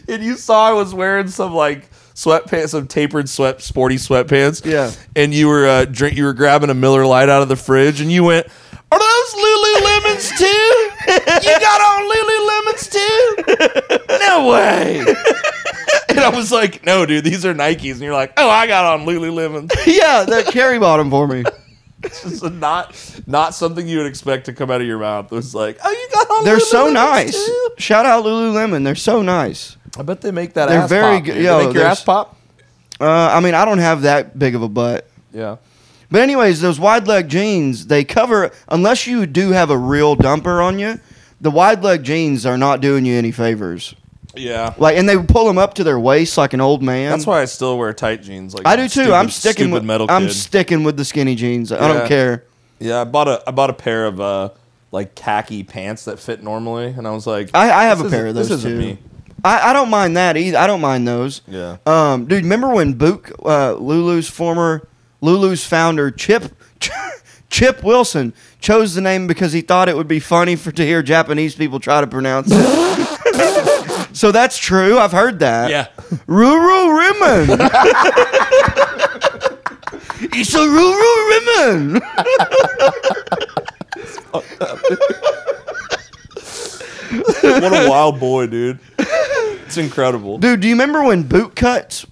and you saw I was wearing some like sweatpants, some tapered sporty sweatpants. Yeah. And you were you were grabbing a Miller Lite out of the fridge, and you went, "Are those Lululemons too? You got on Lululemons too? No way." And I was like, "No, dude, these are Nikes." And you're like, "Oh, I got on Lululemons." Yeah, that Carrie bought them for me. It's just not something you would expect to come out of your mouth. It was like, "Oh, you got on They're Lululemons so nice. too?" Shout out Lululemon. They're so nice. I bet they make that They're ass very pop. good. Dude. Yo, They make your there's- ass pop? I mean, I don't have that big of a butt. Yeah. But anyways, those wide leg jeans, they cover, unless you do have a real dumper on you, the wide leg jeans are not doing you any favors. Yeah. Like, and they pull them up to their waist like an old man. That's why I still wear tight jeans. Like I do too. I'm sticking stupid with metal I'm kid. sticking with the skinny jeans. I Yeah. don't care. Yeah, I bought a pair of like khaki pants that fit normally, and I was like, I have a this pair of those This isn't too. me. I don't mind that either. I don't mind those. Yeah. Dude, remember when Lulu's founder Chip Wilson chose the name because he thought it would be funny to hear Japanese people try to pronounce it. So that's true. I've heard that. Yeah. Ruru Rimmon. It's a Ruru Rimmon. What a wild boy, dude. It's incredible. Dude, do you remember when boot cut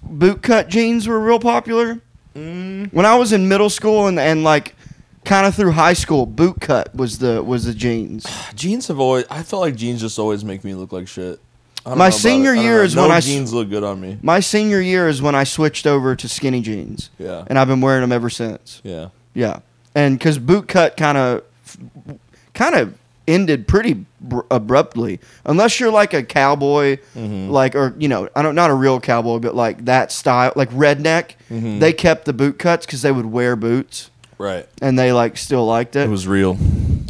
jeans were real popular? When I was in middle school and like kind of through high school, boot cut was the jeans. Jeans have always. I felt like jeans just always make me look like shit. I don't My know about senior it. I don't year know. is no when jeans look good on me. My senior year is when I switched over to skinny jeans. Yeah. And I've been wearing them ever since. Yeah. Yeah. And because boot cut kind of ended pretty abruptly, unless you're like a cowboy, like, or not a real cowboy, but like that style, like redneck. They kept the boot cuts because they would wear boots, Right. and they like still liked it. It was real.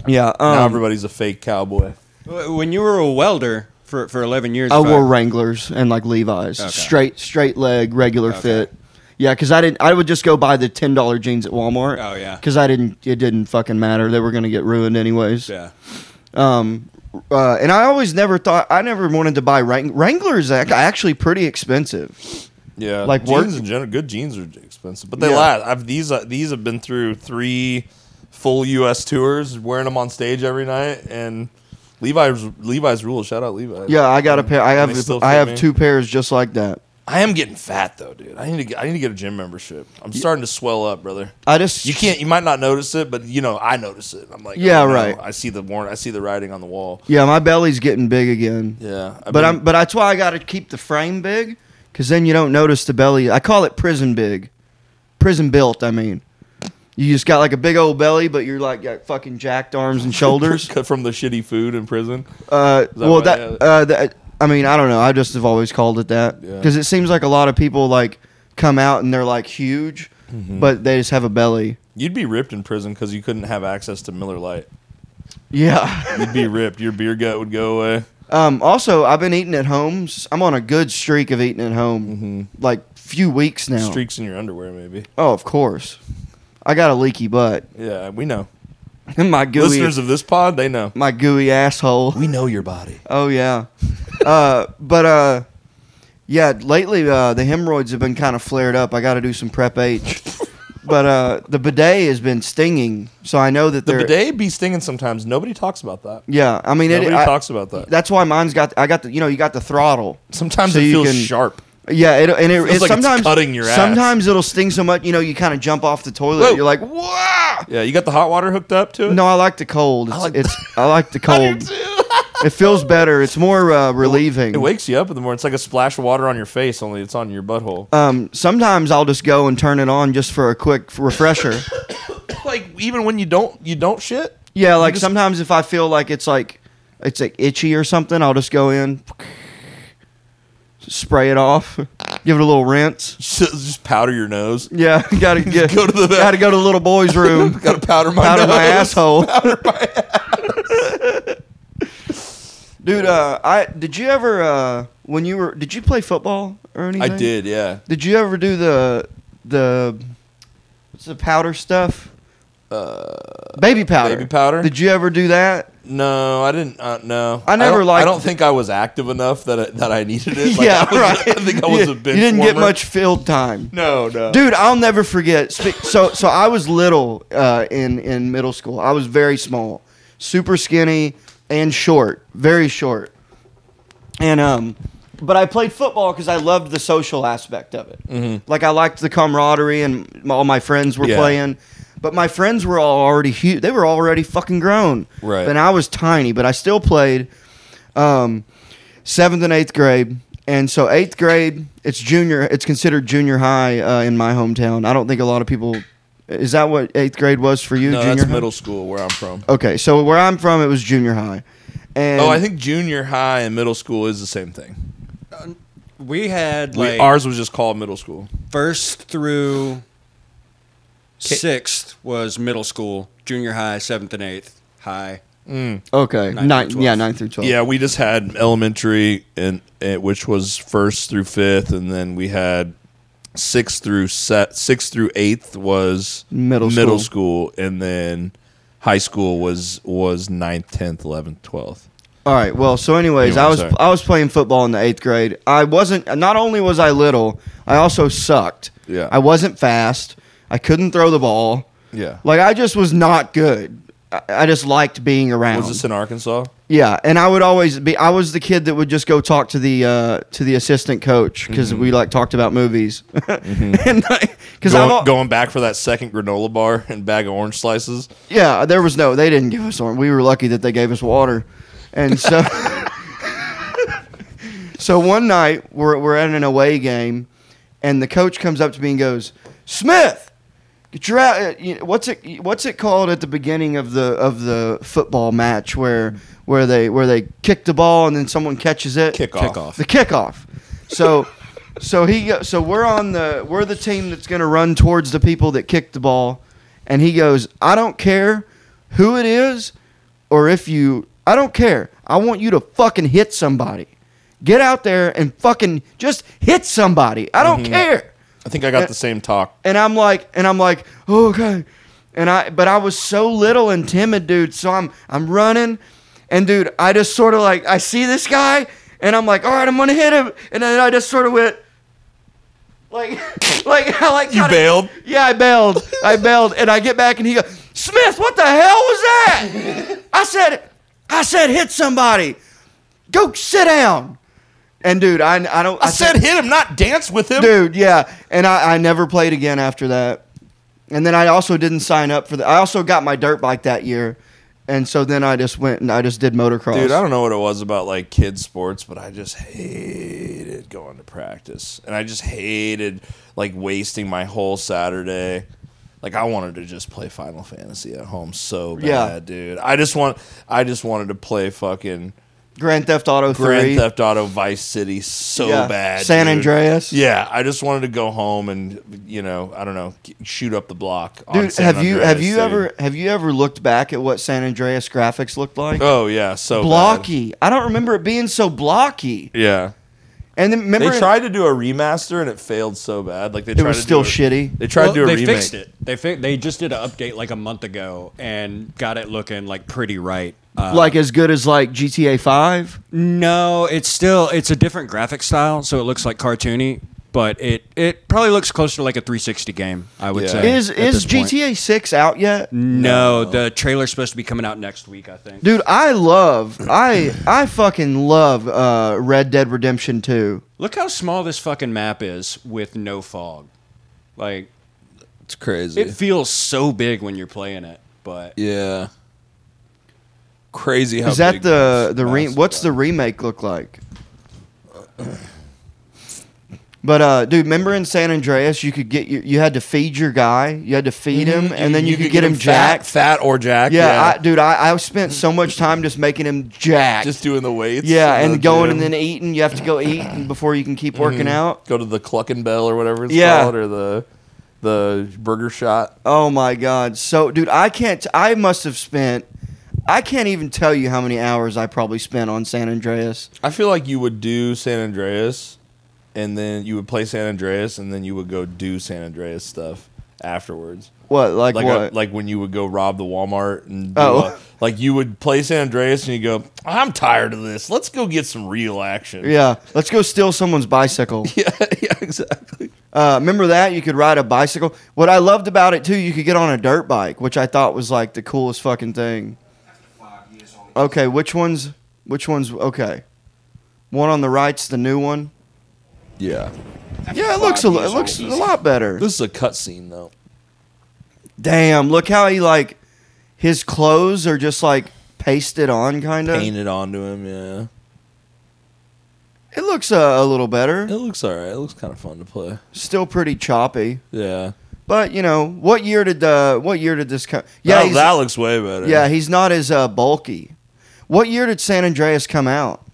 Yeah. Now everybody's a fake cowboy. When you were a welder for 11 years, I if wore Wranglers and like Levi's, Okay. straight leg, regular fit. Yeah, because I would just go buy the $10 jeans at Walmart. Oh, yeah. Because it didn't fucking matter. They were gonna get ruined anyways. Yeah. And I never wanted to buy Wranglers. Are actually pretty expensive. Yeah, Like jeans in general, good jeans are expensive, but they Yeah. last. These have been through 3 full U.S. tours, wearing them on stage every night, and Levi's rule. Shout out Levi's. Yeah, I got a pair. I And they still have fit me. 2 pairs just like that. I am getting fat though, dude. I need to get a gym membership. I'm starting to swell up, brother. You might not notice it, but I notice it. I'm like, yeah, oh, no. right. I see the writing on the wall. Yeah, my belly's getting big again. Yeah. But that's why I got to keep the frame big, because then you don't notice the belly. I call it prison big. Prison built, I mean. You just got like a big old belly, but you're like got fucking jacked arms and shoulders. Cut from the shitty food in prison. I mean, I don't know. I just have always called it that because it seems like a lot of people like come out and they're like huge, but they just have a belly. You'd be ripped in prison because you couldn't have access to Miller Lite. Yeah, you'd be ripped. Your beer gut would go away. Also, I've been eating at home. I'm on a good streak of eating at home, like few weeks now. Streaks in your underwear, maybe. Oh, of course. I got a leaky butt. Yeah, we know. My gooey listeners of this pod, they know. My gooey asshole. We know your body. Oh yeah, yeah. Lately, the hemorrhoids have been kind of flared up. I got to do some Prep H. But the bidet has been stinging, so I know that the bidet be stinging sometimes. Nobody talks about that. Yeah, I mean, nobody talks about that. That's why mine's got. I got the. You got the throttle. Sometimes it feels sharp. Yeah, it feels like sometimes it's cutting your ass. Sometimes it'll sting so much, you kind of jump off the toilet. Whoa. You're like, wow. Yeah, you got the hot water hooked up to it? No, I like the cold. I like the cold. It feels better. It's more relieving. It wakes you up in the morning. It's like a splash of water on your face, only it's on your butthole. Sometimes I'll just go and turn it on just for a quick refresher. Like even when you don't shit? Yeah, like sometimes if I feel like it's like itchy or something, I'll just go in, spray it off, give it a little rinse. Just powder your nose. Yeah, gotta go to the little boy's room. Gotta powder my asshole. Powder my ass. Dude, did you ever did you play football or anything? I did, yeah. Did you ever do the what's the powder stuff? Baby powder. Baby powder? Did you ever do that? No, I didn't. No, I don't think I was active enough that I needed it. Right. I think I was a bench You didn't warmer. get much field time. No. Dude, I'll never forget. So I was little in middle school. I was very small, super skinny and short, very short. And but I played football because I loved the social aspect of it. Mm-hmm. Like I liked the camaraderie and all my friends were playing. But my friends were all already huge. They were already fucking grown. Right. And I was tiny, but I still played 7th and 8th grade. And so 8th grade, it's considered junior high in my hometown. I don't think a lot of people... Is that what 8th grade was for you? No, junior that's high? middle school where I'm from. Okay, so where I'm from, it was junior high. And I think junior high and middle school is the same thing. We had ours was just called middle school. 1st through 6th was middle school, junior high, 7th and 8th high. Okay, 9th through 12. Yeah, we just had elementary, and which was 1st through 5th, and then we had 6th through 8th was middle school, and then high school was 9th, 10th, 11th, 12th. All right. Well, so anyways, I was playing football in the 8th grade. I wasn't. Not only was I little, I also sucked. Yeah. I wasn't fast. I couldn't throw the ball. Yeah. Like I just was not good. I just liked being around. Was this in Arkansas? Yeah, and I would always be. I was the kid that would just go talk to the assistant coach because we talked about movies. And because going back for that second granola bar and bag of orange slices. Yeah, they didn't give us orange. We were lucky that they gave us water, and so so one night we're at an away game, and the coach comes up to me and goes, "Smith, get your what's it called at the beginning of the football match where they kick the ball and then someone catches it? Kickoff. The kickoff. So we're the team that's going to run towards the people that kicked the ball, and he goes, "I don't care who it is or I don't care. I want you to fucking hit somebody. Get out there and fucking just hit somebody. I don't care." I think I got the same talk. And I'm like, oh, okay. But I was so little and timid, dude. So I'm running, and dude, I just sort of I see this guy, and I'm like, all right, I'm gonna hit him, and then I just sort of went, You bailed? Yeah, I bailed, and I get back, and he goes, "Smith, what the hell was that?" I said, hit somebody. Go sit down. And dude, I don't. I said hit him, not dance with him. Dude, yeah. And I never played again after that. And then I also didn't sign up for I also got my dirt bike that year. And so then I just went and I just did motocross. Dude, I don't know what it was about like kids sports, but I just hated going to practice. And I just hated like wasting my whole Saturday. Like I wanted to just play Final Fantasy at home so bad, dude. I just wanted to play fucking Grand Theft Auto 3. Grand Theft Auto Vice City so bad. San dude. Andreas. Yeah, I just wanted to go home and I don't know, shoot up the block. Dude, have you ever looked back at what San Andreas graphics looked like? Oh yeah, so blocky. bad. I don't remember it being so blocky. Yeah. And then remember they tried to do a remaster and it failed so bad. Like it was still shitty. They tried to do a remake. They fixed it. They just did an update like a month ago and got it looking like pretty right. Like as good as like GTA 5? No, it's a different graphic style, so it looks like cartoony, but it probably looks closer to like a 360 game, I would say. Is GTA 6 out yet? No, the trailer's supposed to be coming out next week, I think. Dude, I fucking love Red Dead Redemption 2. Look how small this fucking map is with no fog. Like, it's crazy. It feels so big when you're playing it, but yeah. Crazy how is that big what's the remake look like? But dude, remember in San Andreas you could get you had to feed your guy, you had to feed him, and then you could get him jacked, fat or jacked. Yeah, I spent so much time just making him jacked, just doing the weights. Yeah, and going and then eating. You have to go eat before you can keep working out. Go to the Cluck and Bell or whatever it's called, or the Burger Shot. Oh my god! So dude, I must have spent. I can't even tell you how many hours I probably spent on San Andreas. I feel like you would do San Andreas, and then you would play San Andreas, and then you would go do San Andreas stuff afterwards. What? Like what? Like when you would go rob the Walmart and like you would play San Andreas, and you go, I'm tired of this. Let's go get some real action. Yeah, let's go steal someone's bicycle. Yeah, exactly. Remember that? You could ride a bicycle. What I loved about it, too, you could get on a dirt bike, which I thought was like the coolest fucking thing. Okay, which one's okay? One on the right's the new one. Yeah. Yeah, it looks a lot better. This is a cutscene though. Damn, look how he like his clothes are just like pasted on, kind of painted onto him. Yeah. It looks a little better. It looks alright. It looks kind of fun to play. Still pretty choppy. Yeah. But what year did this come? Yeah, that looks way better. Yeah, he's not as bulky. What year did San Andreas come out?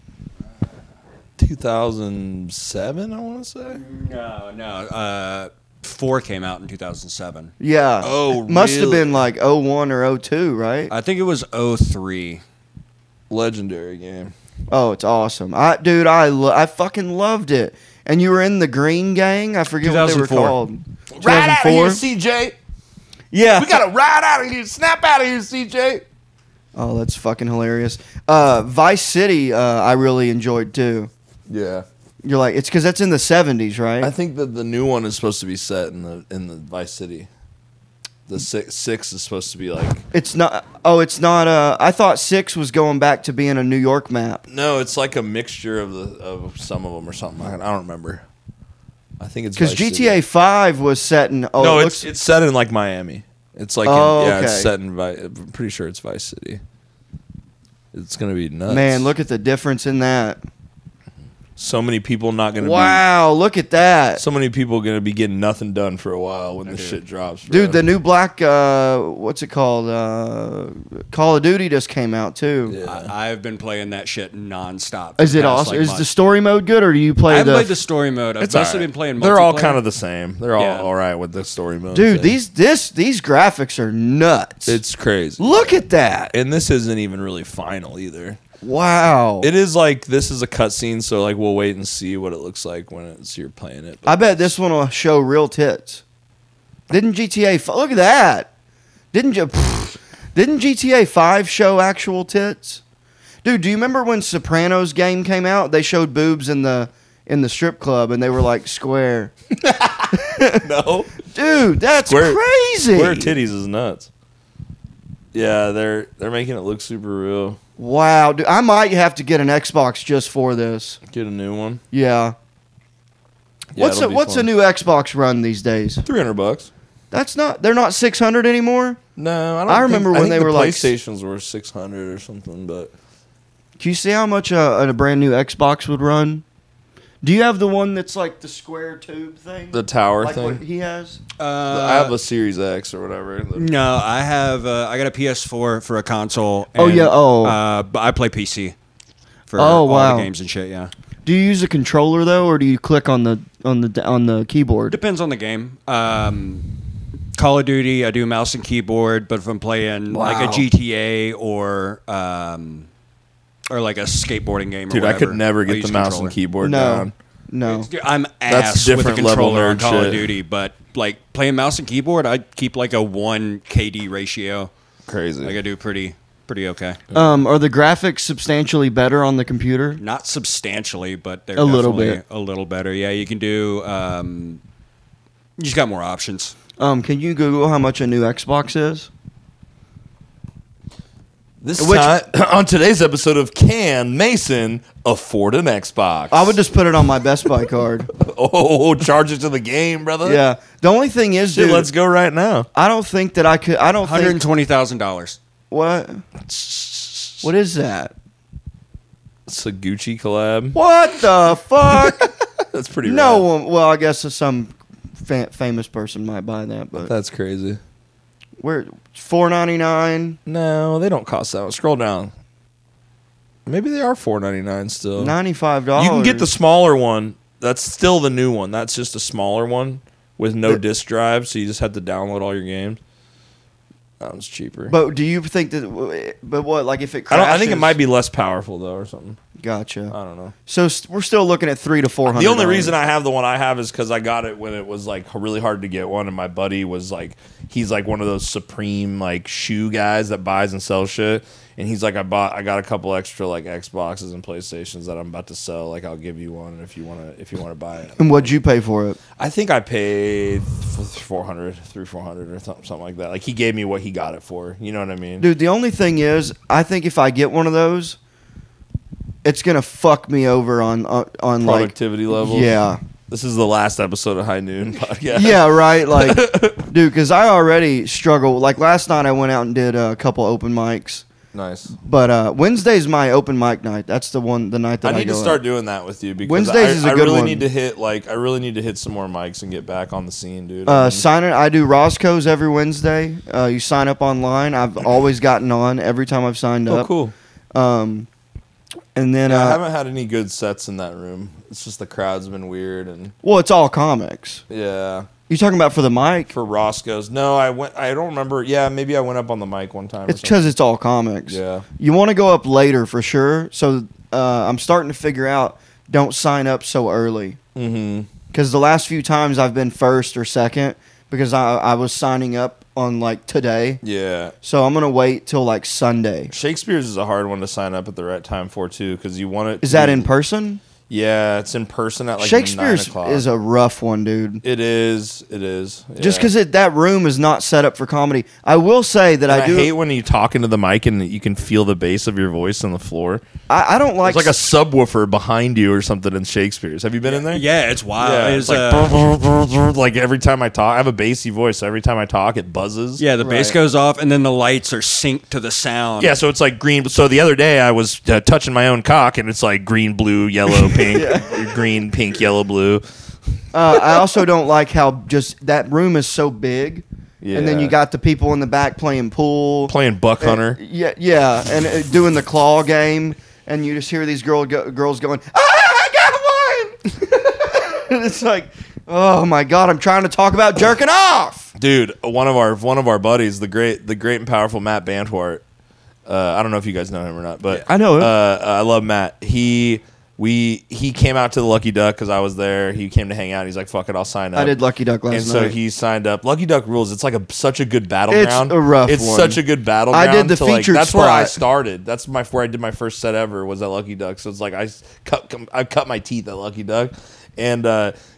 2007, I want to say. No. 4 came out in 2007. Yeah. Oh, it must have really? been like 01 or 02, right? I think it was 03. Legendary game. Oh, it's awesome. I fucking loved it. And you were in the Green Gang? I forget what they were 2004. called. Ride out of here, 2004? CJ. Yeah. We got to ride out of here. Snap out of here, CJ. Oh, that's fucking hilarious. Vice City, I really enjoyed too. Yeah. You're like, it's because that's in the 70s, right? I think that the new one is supposed to be set in the Vice City. The six is supposed to be like. It's not. Oh, it's not. I thought 6 was going back to being a New York map. No, it's like a mixture of some of them or something. I don't remember. I think it's because Vice GTA City. 5 was set in. Oh, no, it's set in like Miami. It's like okay. It's set in. I'm pretty sure it's Vice City. It's gonna be nuts. Man, look at the difference in that. So many people not gonna. Wow, look at that. So many people gonna be getting nothing done for a while when this shit drops. Bro. Dude, the new black, what's it called? Call of Duty just came out too. Yeah. I've been playing that shit nonstop. Is it awesome? Is the story mode good, or do you play I've played the story mode. I've mostly been playing multiplayer. They're all kind of the same. They're all right with the story mode. Dude, thing. these graphics are nuts. It's crazy. Look at that. And this isn't even really final either. Wow. It is like this is a cutscene, so like we'll wait and see what it looks like when you're playing it. But I bet this one will show real tits. Didn't GTA? Look at that. Didn't GTA 5 show actual tits? Dude, do you remember when Sopranos game came out? They showed boobs in the strip club, and they were like square. no, dude, that's crazy. Square titties is nuts. Yeah, they're making it look super real. Wow, dude, I might have to get an Xbox just for this. Get a new one. Yeah. Yeah, What's a new Xbox run these days? $300? That's not. They're not 600 anymore. No, I don't. I remember when they the were like PlayStations were 600 or something, but Do you see how much a brand new Xbox would run? Do you have the one that's like the square tube thing? the tower like thing. what he has? I have a Series X or whatever. No, I have. I got a PS4 for a console. Oh, and, yeah, oh. but I play PC for Oh, all wow. the games and shit. Yeah, Do you use a controller though, or do you click on the keyboard? depends on the game. Call of Duty, I do mouse and keyboard. But if I'm playing like Wow. a GTA or like a skateboarding game, Dude, or I whatever, could never I'll get use the mouse controller. and keyboard No, down. no. I'm That's ass with a different level controller on nerd Call of shit. Duty, but like playing mouse and keyboard, I keep like a 1 KD ratio. Crazy. Like I do pretty okay. Are the graphics substantially better on the computer? Not substantially, but they're A little definitely bit. a little better. Yeah, you can do. You just got more options. Can you Google how much a new Xbox is? This Which- time on today's episode of Can Mason Afford an Xbox? I would just put it on my Best Buy card. Oh, charge it to the game, brother. Yeah. The only thing is, Shit, dude, let's go right now. I don't think that I could. I don't think. $120,000. What? What is that? It's a Gucci collab. What the fuck? That's pretty No rad. one. Well, I guess some famous person might buy that, but That's crazy. we're $4.99, No, they don't cost that much. Scroll down. Maybe they are $4.99 still. $95. You can get the smaller one. That's still the new one. That's just a smaller one with no disk drive, so you just have to download all your games. That one's cheaper. But do you think that? But what? Like if it I crashes? think it might be less powerful though, or something. Gotcha. I don't know. So we're still looking at $300 to $400. The only reason I have the one I have is because I got it when it was like really hard to get one, and my buddy was like, he's like one of those supreme like shoe guys that buys and sells shit, and he's like, I got a couple extra like Xboxes and PlayStations that I'm about to sell. Like, I'll give you one if you wanna buy it. And what'd you pay for it? I think I paid $400 or something like that. Like he gave me what he got it for. You know what I mean? Dude, the only thing is, I think if I get one of those, it's gonna fuck me over on like Productivity levels. Yeah. This is the last episode of High Noon podcast. Yeah, right. Like, dude, because I already struggle. Like last night, I went out and did a couple open mics. Nice. But Wednesday's my open mic night. That's the night that I need go to start out. doing that with you because Wednesdays is a I good really one. need to hit I really need to hit some more mics and get back on the scene, dude. Sign it. I do Roscoe's every Wednesday. You sign up online. I've always gotten on every time I've signed oh, up. cool. And then, Yeah, I haven't had any good sets in that room. It's just the crowd's been weird and well, it's all comics. yeah. You talking about for the mic? For Roscoe's, no, I don't remember. Yeah, maybe I went up on the mic one time. It's because it's all comics. Yeah. You want to go up later for sure. So I'm starting to figure out. Don't sign up so early. Mm-hmm. Because the last few times I've been first or second because I was signing up on like today. Yeah. So I'm gonna wait till like Sunday. Shakespeare's is a hard one to sign up at the right time for too, because you want it. Is that in person? Yeah, it's in person at like Shakespeare's 9 o'clock. is a rough one, dude. It is. It is. Just yeah. because that room is not set up for comedy. I will say that And I do. hate when you talk into the mic and you can feel the bass of your voice on the floor. I don't like. It's like a subwoofer behind you or something in Shakespeare's. Have you been in there? Yeah, it's wild. Yeah, It's, it's like every time I talk, I have a bassy voice. So every time I talk, it buzzes. yeah, the bass Right. goes off, and then the lights are synced to the sound. Yeah, so it's like green. So the other day I was touching my own cock, and it's like green, blue, yellow, pink, green, pink, yellow, blue. I also don't like how just that room is so big, and then Yeah. you got the people in the back playing pool, Playing Buck Hunter. Yeah, and doing the claw game, and you just hear these girls going, I got one. And it's like, oh my god, I'm trying to talk about jerking off. Dude, one of our buddies, the great and powerful Matt Bantwart. I don't know if you guys know him or not, but I know him. I love Matt. He came out to the Lucky Duck because I was there. He came to hang out. He's like, "Fuck it, I'll sign up." I did Lucky Duck last and so night. he signed up. Lucky Duck rules. It's like such a good It's battleground. a rough It's one. such a good battleground. I did the to, like, featured That's where I spot. started. That's where I did my first set ever was at Lucky Duck. So it's like I cut my teeth at Lucky Duck, and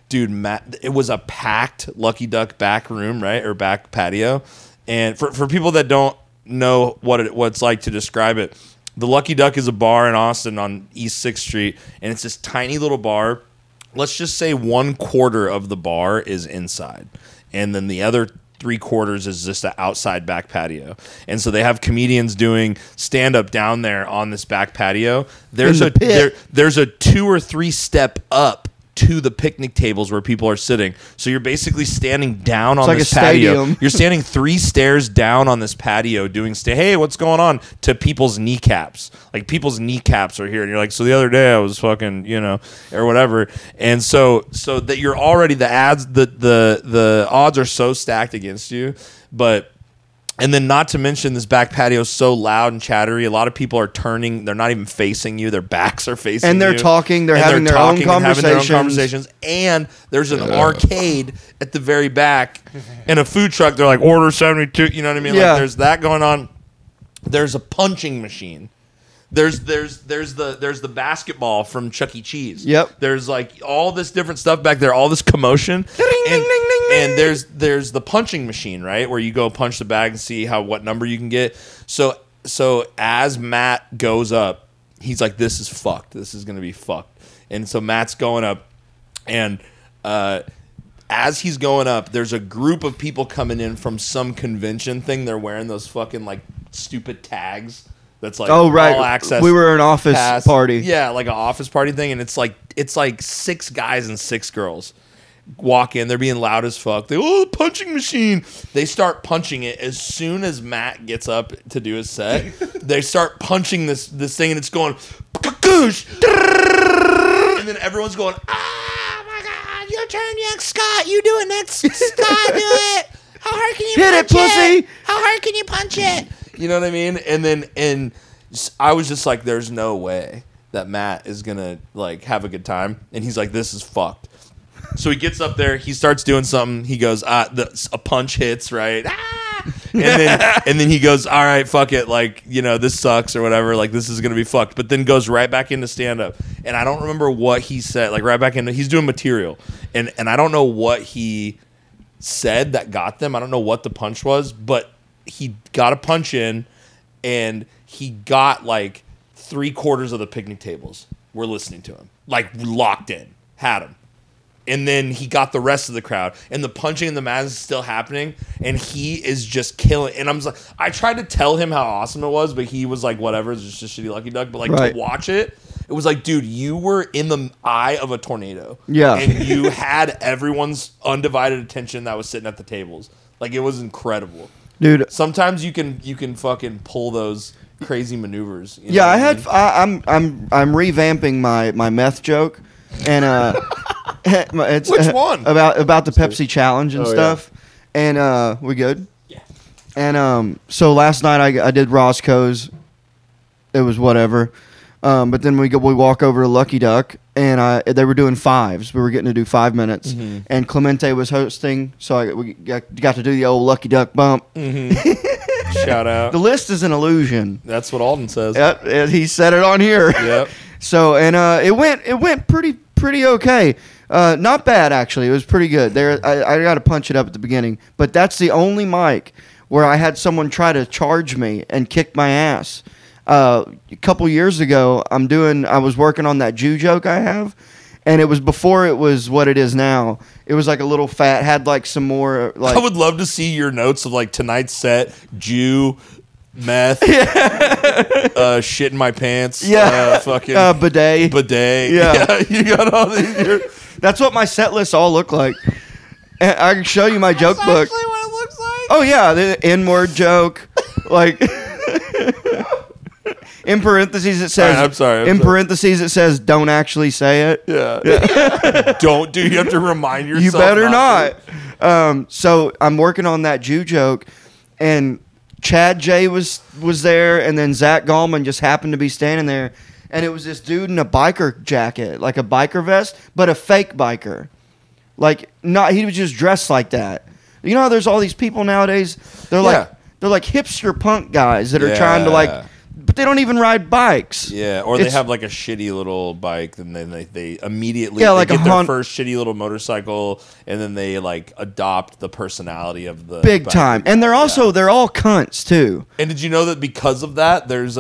dude, Matt, it was a packed Lucky Duck back room, right, or back patio. And for people that don't know what it's like to describe it, The Lucky Duck is a bar in Austin on East 6th Street, and it's this tiny little bar. Let's just say 1/4 of the bar is inside, and then the other 3/4 is just an outside back patio. And so they have comedians doing stand-up down there on this back patio. There's there's a 2 or 3 step up to the picnic tables where people are sitting. So you're basically standing down on this patio. Stadium. You're standing 3 stairs down on this patio doing hey, what's going on? To people's kneecaps. Like people's kneecaps are here. And you're like, so the other day I was fucking, or whatever. And so that you're already the odds are so stacked against you. And then not to mention this back patio is so loud and chattery. A lot of people are turning. They're not even facing you. Their backs are facing you. And they're talking. They're having their own conversations. And there's an arcade at the very back and a food truck. They're like, order 72. You know what I mean? Yeah. Like there's that going on. There's a punching machine. There's the basketball from Chuck E. Cheese. Yep. There's like all this different stuff back there, all this commotion. And there's the punching machine, right? Where you go punch the bag and see what number you can get. So as Matt goes up, he's like, this is fucked. This is gonna be fucked. And so Matt's going up, and as he's going up, there's a group of people coming in from some convention thing. They're wearing those fucking like stupid tags. That's like all access. We were an office party. Yeah, like an office party thing, and it's like 6 guys and 6 girls walk in. They're being loud as fuck. Punching machine. They start punching it as soon as Matt gets up to do his set. They start punching this thing, and it's going kakoosh. And then everyone's going, oh my god, your turn next, Scott. You do it next, Scott. Do it. How hard can you Hit punch it, pussy. How hard can you punch it? You know what I mean? And I was just like, there's no way that Matt is gonna like have a good time. And he's like, this is fucked. So he gets up there, he starts doing something. He goes, a punch hits, right? And then he goes, all right, fuck it, like, this sucks or whatever, like this is gonna be fucked. But then goes right back into stand up. And I don't remember what he said, like right back into, he's doing material. And I don't know what he said that got them. I don't know what the punch was, but he got a punch in, and he got like 3/4 of the picnic tables were listening to him, like locked in, had him. And then he got the rest of the crowd, and the punching in the mat is still happening, and he is just killing. And I'm like, I tried to tell him how awesome it was, but he was like, whatever, it's just a shitty Lucky Duck. But like to watch it, it was like, dude, you were in the eye of a tornado. Yeah. And you had everyone's undivided attention that was sitting at the tables. Like, it was incredible. Dude, sometimes you can fucking pull those crazy maneuvers. Yeah, I'm revamping my meth joke, and it's which one about the Pepsi challenge and stuff. Yeah. And we good? Yeah. And so last night I did Roscoe's. It was whatever. But then we walk over to Lucky Duck, and they were doing 5s. We were getting to do 5 minutes, and Clemente was hosting, so we got to do the old Lucky Duck bump. Shout out. The list is an illusion. That's what Alden says. Yep, he said it on here. Yep. So it went pretty okay. Not bad actually. It was pretty good. I got to punch it up at the beginning, but that's the only mic where I had someone try to charge me and kick my ass. A couple years ago, I was working on that Jew joke I have, and it was before it was what it is now. It was like a little fat, had like some more like. I would love to see your notes of like tonight's set, Jew, meth, shit in my pants, fucking bidet. Yeah. You got all these. That's what my set lists all look like. I can show you my joke book. That's actually what it looks like. Oh yeah, the N-word joke, like. In parentheses it says. I'm sorry. Parentheses it says, "Don't actually say it." Yeah. Don't do. You have to remind yourself. You better not. So I'm working on that Jew joke, and Chad J was there, and then Zach Gorman just happened to be standing there, and it was this dude in a biker jacket, like a biker vest, but a fake biker. Like he was just dressed like that. You know how there's all these people nowadays. They're like hipster punk guys that are trying to like. but they don't even ride bikes. Yeah, or they It's- have like a shitty little bike, and then they immediately like they a get their Hon- first shitty little motorcycle, and then they like adopt the personality of the Big bike. time. And they're also they're all cunts too. And did you know that because of that, there's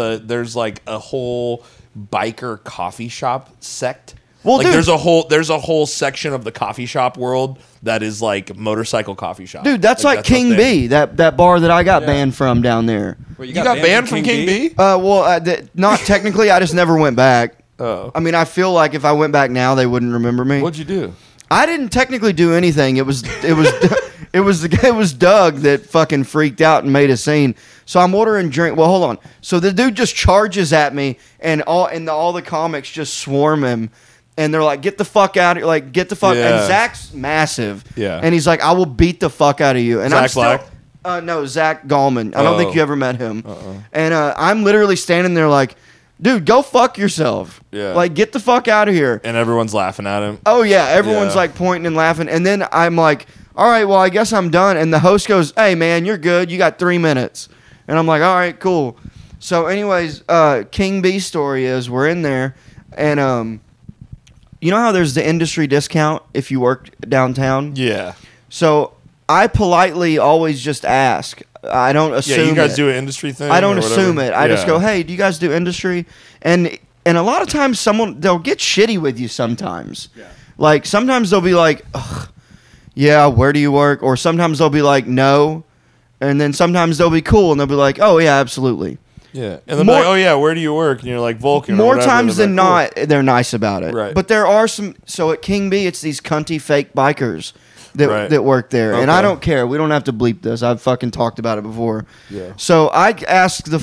like a whole biker coffee shop sect? Well, like dude- there's a whole section of the coffee shop world that is like motorcycle coffee shop. Dude, that's like a King thing. B, that bar that I got banned from down there. Wait, You got banned from King B? Not technically. I just never went back. Oh. I mean, I feel like if I went back now, they wouldn't remember me. What'd you do? I didn't technically do anything. It was it was Doug that fucking freaked out and made a scene. So I'm ordering drink. Well, hold on. So the dude just charges at me, and all the comics just swarm him, and they're like, "Get the fuck out of here!" Like, get the fuck. Yeah. And Zach's massive. Yeah. And he's like, "I will beat the fuck out of you." And Zach I'm still. Black? No, Zach Gorman. I don't think Oh. you ever met him. And I'm literally standing there like, dude, go fuck yourself. Yeah. Like, get the fuck out of here. And everyone's laughing at him. Oh yeah, everyone's Yeah. like pointing and laughing, and then I'm like, "All right, well, I guess I'm done." And the host goes, "Hey, man, you're good. You got 3 minutes." And I'm like, "All right, cool." So, anyways, King B story is we're in there, and you know how there's the industry discount if you work downtown. Yeah. So I politely always just ask. I don't assume. Yeah, you guys it. do an industry thing? I don't or assume whatever? it. I just Yeah. go, "Hey, do you guys do industry?" And a lot of times they'll get shitty with you sometimes. Yeah. Like sometimes they'll be like, "Ugh, yeah, where do you work?" Or sometimes they'll be like, "No." And then sometimes they'll be cool and they'll be like, "Oh yeah, absolutely." Yeah. And then More- like, oh yeah, where do you work? And you're like Vulcan. or More whatever, times and they're than like, not, they're nice about it. Right. But there are some. So at King B, it's these cunty fake bikers that Right. that work there, and I Okay. don't care. We don't have to bleep this. I've fucking talked about it before. Yeah. So I asked the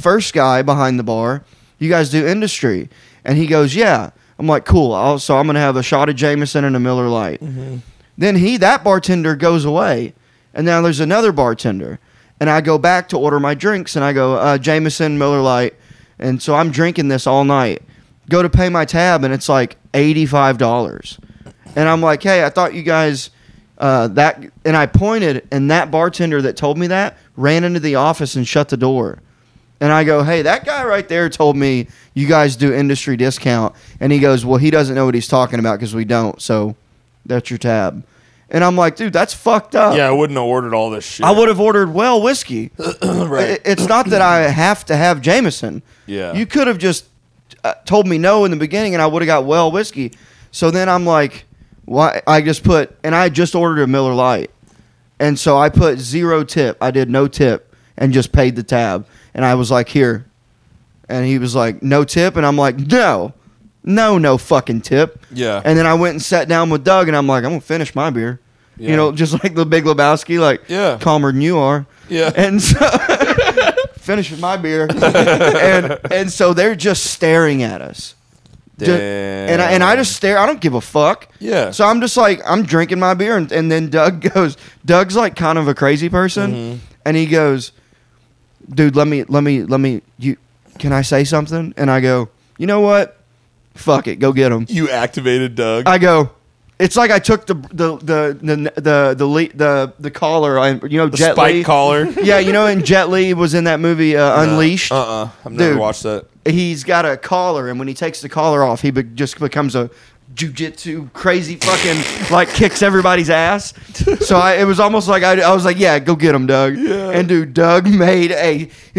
first guy behind the bar, "You guys do industry?" And he goes, "Yeah." I'm like, "Cool." So I'm gonna have a shot of Jameson and a Miller Lite. Mm-hmm. Then that bartender goes away, and now there's another bartender. And I go back to order my drinks, and I go, Jameson, Miller Lite. And so I'm drinking this all night. Go to pay my tab, and it's like $85. And I'm like, "Hey, I thought you guys that." And I pointed, and that bartender that told me that ran into the office and shut the door. And I go, "Hey, that guy right there told me you guys do industry discount." And he goes, "Well, he doesn't know what he's talking about because we don't. So that's your tab." And I'm like, "Dude, that's fucked up." Yeah, I wouldn't have ordered all this shit. I would have ordered well whiskey. Right. It's not that I have to have Jameson. Yeah. You could have just told me no in the beginning, and I would have got well whiskey. So then I'm like, why? I just ordered a Miller Lite, and so I put 0 tip. I did no tip and just paid the tab. And I was like, "Here," and he was like, "No tip," and I'm like, No fucking tip. Yeah. And then I went and sat down with Doug, and I'm like, "I'm gonna finish my beer." Yeah. You know, just like the Big Lebowski, like Yeah. calmer than you are. Yeah. And so finishing my beer, and so they're just staring at us. And I just stare. I don't give a fuck. Yeah. So I'm just like, I'm drinking my beer, and then Doug's like kind of a crazy person, Mm-hmm. and he goes, "Dude, let me. Can I say something?" And I go, "You know what? Fuck it, go get him." You activated Doug. I go. It's like I took the collar. the Jet spike Li. collar. Yeah, and Jet Li was in that movie Unleashed. I've never Dude. watched that. He's got a collar, and when he takes the collar off, he just becomes a jujitsu crazy fucking like kicks everybody's ass. So it was almost like I was like, "Yeah, go get him, Doug." Yeah. And dude, Doug he's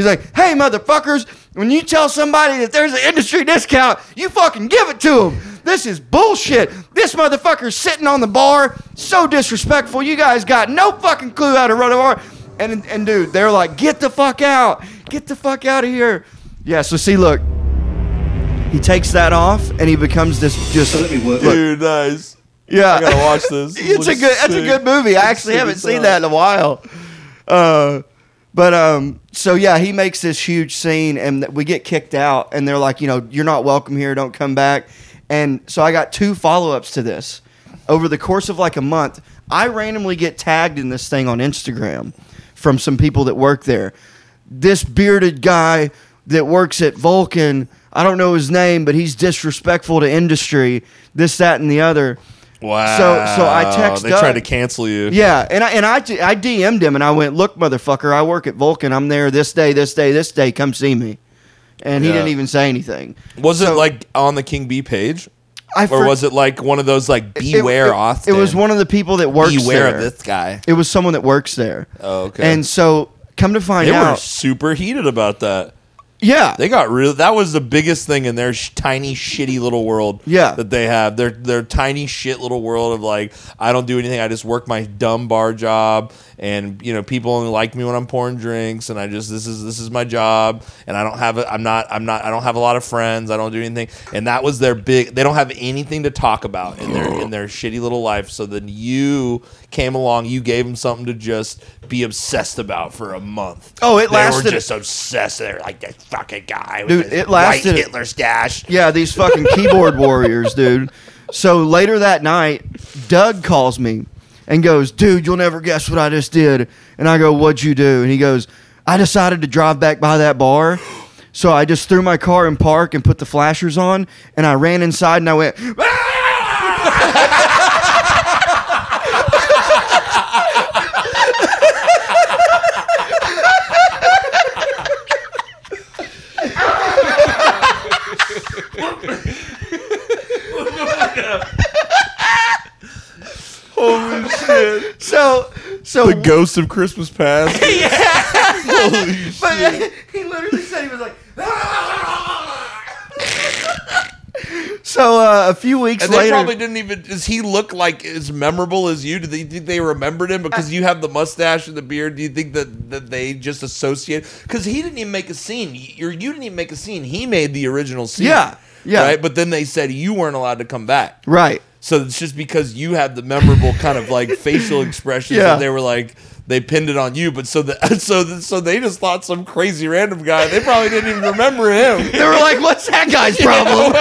like, "Hey, motherfuckers, when you tell somebody that there's an industry discount, you fucking give it to them. This is bullshit. This motherfucker's sitting on the bar, so disrespectful. You guys got no fucking clue how to run a bar." And dude, they're like, "Get the fuck out. Get the fuck out of here." Yeah, so see, look. He takes that off, and he becomes this just. Look, Dude, nice. yeah, I gotta watch this. It's a good. That's a good movie. I actually Sick haven't as seen hell. that in a while. So yeah, he makes this huge scene, and we get kicked out, and they're like, "You're not welcome here. Don't come back." And so I got 2 follow-ups to this. Over the course of like a month, I randomly get tagged in this thing on Instagram from some people that work there. This bearded guy that works at Vulcan, I don't know his name, but he's disrespectful to industry, this, that, and the other. Wow. So I text They Doug. tried to cancel you. Yeah, and I DM'd him and I went, look, motherfucker, I work at Vulcan. I'm there this day, this day, this day. Come see me. And he Yeah. didn't even say anything. Was it like on the King B page? Or Or was it like one of those like beware Austin? It was one of the people that works beware there. of this guy. It was someone that works there. Oh, okay. And so come to find They were out. super heated about that. Yeah. They got real. That was the biggest thing in their tiny, shitty little world. Yeah. That they have. Their tiny shit little world of like, I don't do anything. I just work my dumb bar job, and people only like me when I'm pouring drinks, and this is my job, and I don't have I don't have a lot of friends. I don't do anything, and that was their big. They don't have anything to talk about in their shitty little life. So then you came along. You gave them something to just be obsessed about for a month. Oh, it lasted. They were just obsessed. They're like that fucking guy with Dude, his it lasted- white Hitler stash. Yeah, these fucking keyboard warriors, dude. So later that night, Doug calls me and goes, dude, you'll never guess what I just did. And I go, what'd you do? And he goes, I decided to drive back by that bar. So I just threw my car in park and put the flashers on, and I ran inside and I went, Holy shit. so The ghost of Christmas past. Holy shit. But he literally said he was like, So a few weeks And they later, probably didn't even. Does he look like as memorable as you? Do they think they remembered him because you have the mustache and the beard? Do you think that they just associate? Because he didn't even make a scene. You didn't even make a scene. He made the original scene. Yeah. Right. But then they said you weren't allowed to come back. right? So it's just because you had the memorable kind of like facial expressions Yeah. that they were like. They pinned it on you, but so they just thought some crazy random guy. They probably didn't even remember him. They were like, "What's that guy's problem?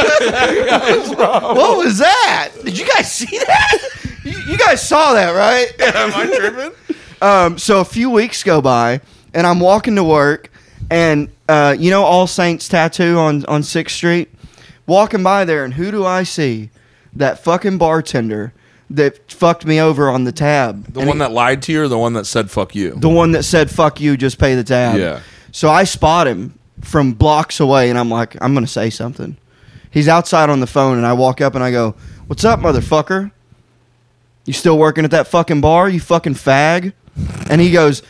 What was that? Did you guys see that? You guys saw that, right?" Am I tripping? So a few weeks go by, and I'm walking to work, and All Saints Tattoo on 6th Street. Walking by there, and who do I see? That fucking bartender that fucked me over on the tab. The one that lied to you, or the one that said "fuck you"? The one that said "fuck you," just pay the tab. Yeah. So I spot him from blocks away, and I'm like, I'm gonna say something. He's outside on the phone, and I walk up and I go, "What's up, motherfucker? You still working at that fucking bar? You fucking fag?" And he goes,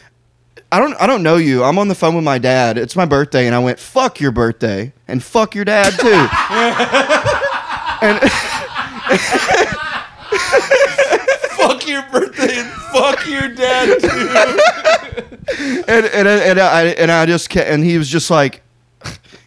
I don't know you. I'm on the phone with my dad. It's my birthday." And I went, "Fuck your birthday, and fuck your dad too." Fuck your birthday and fuck your dad too. and he was just like,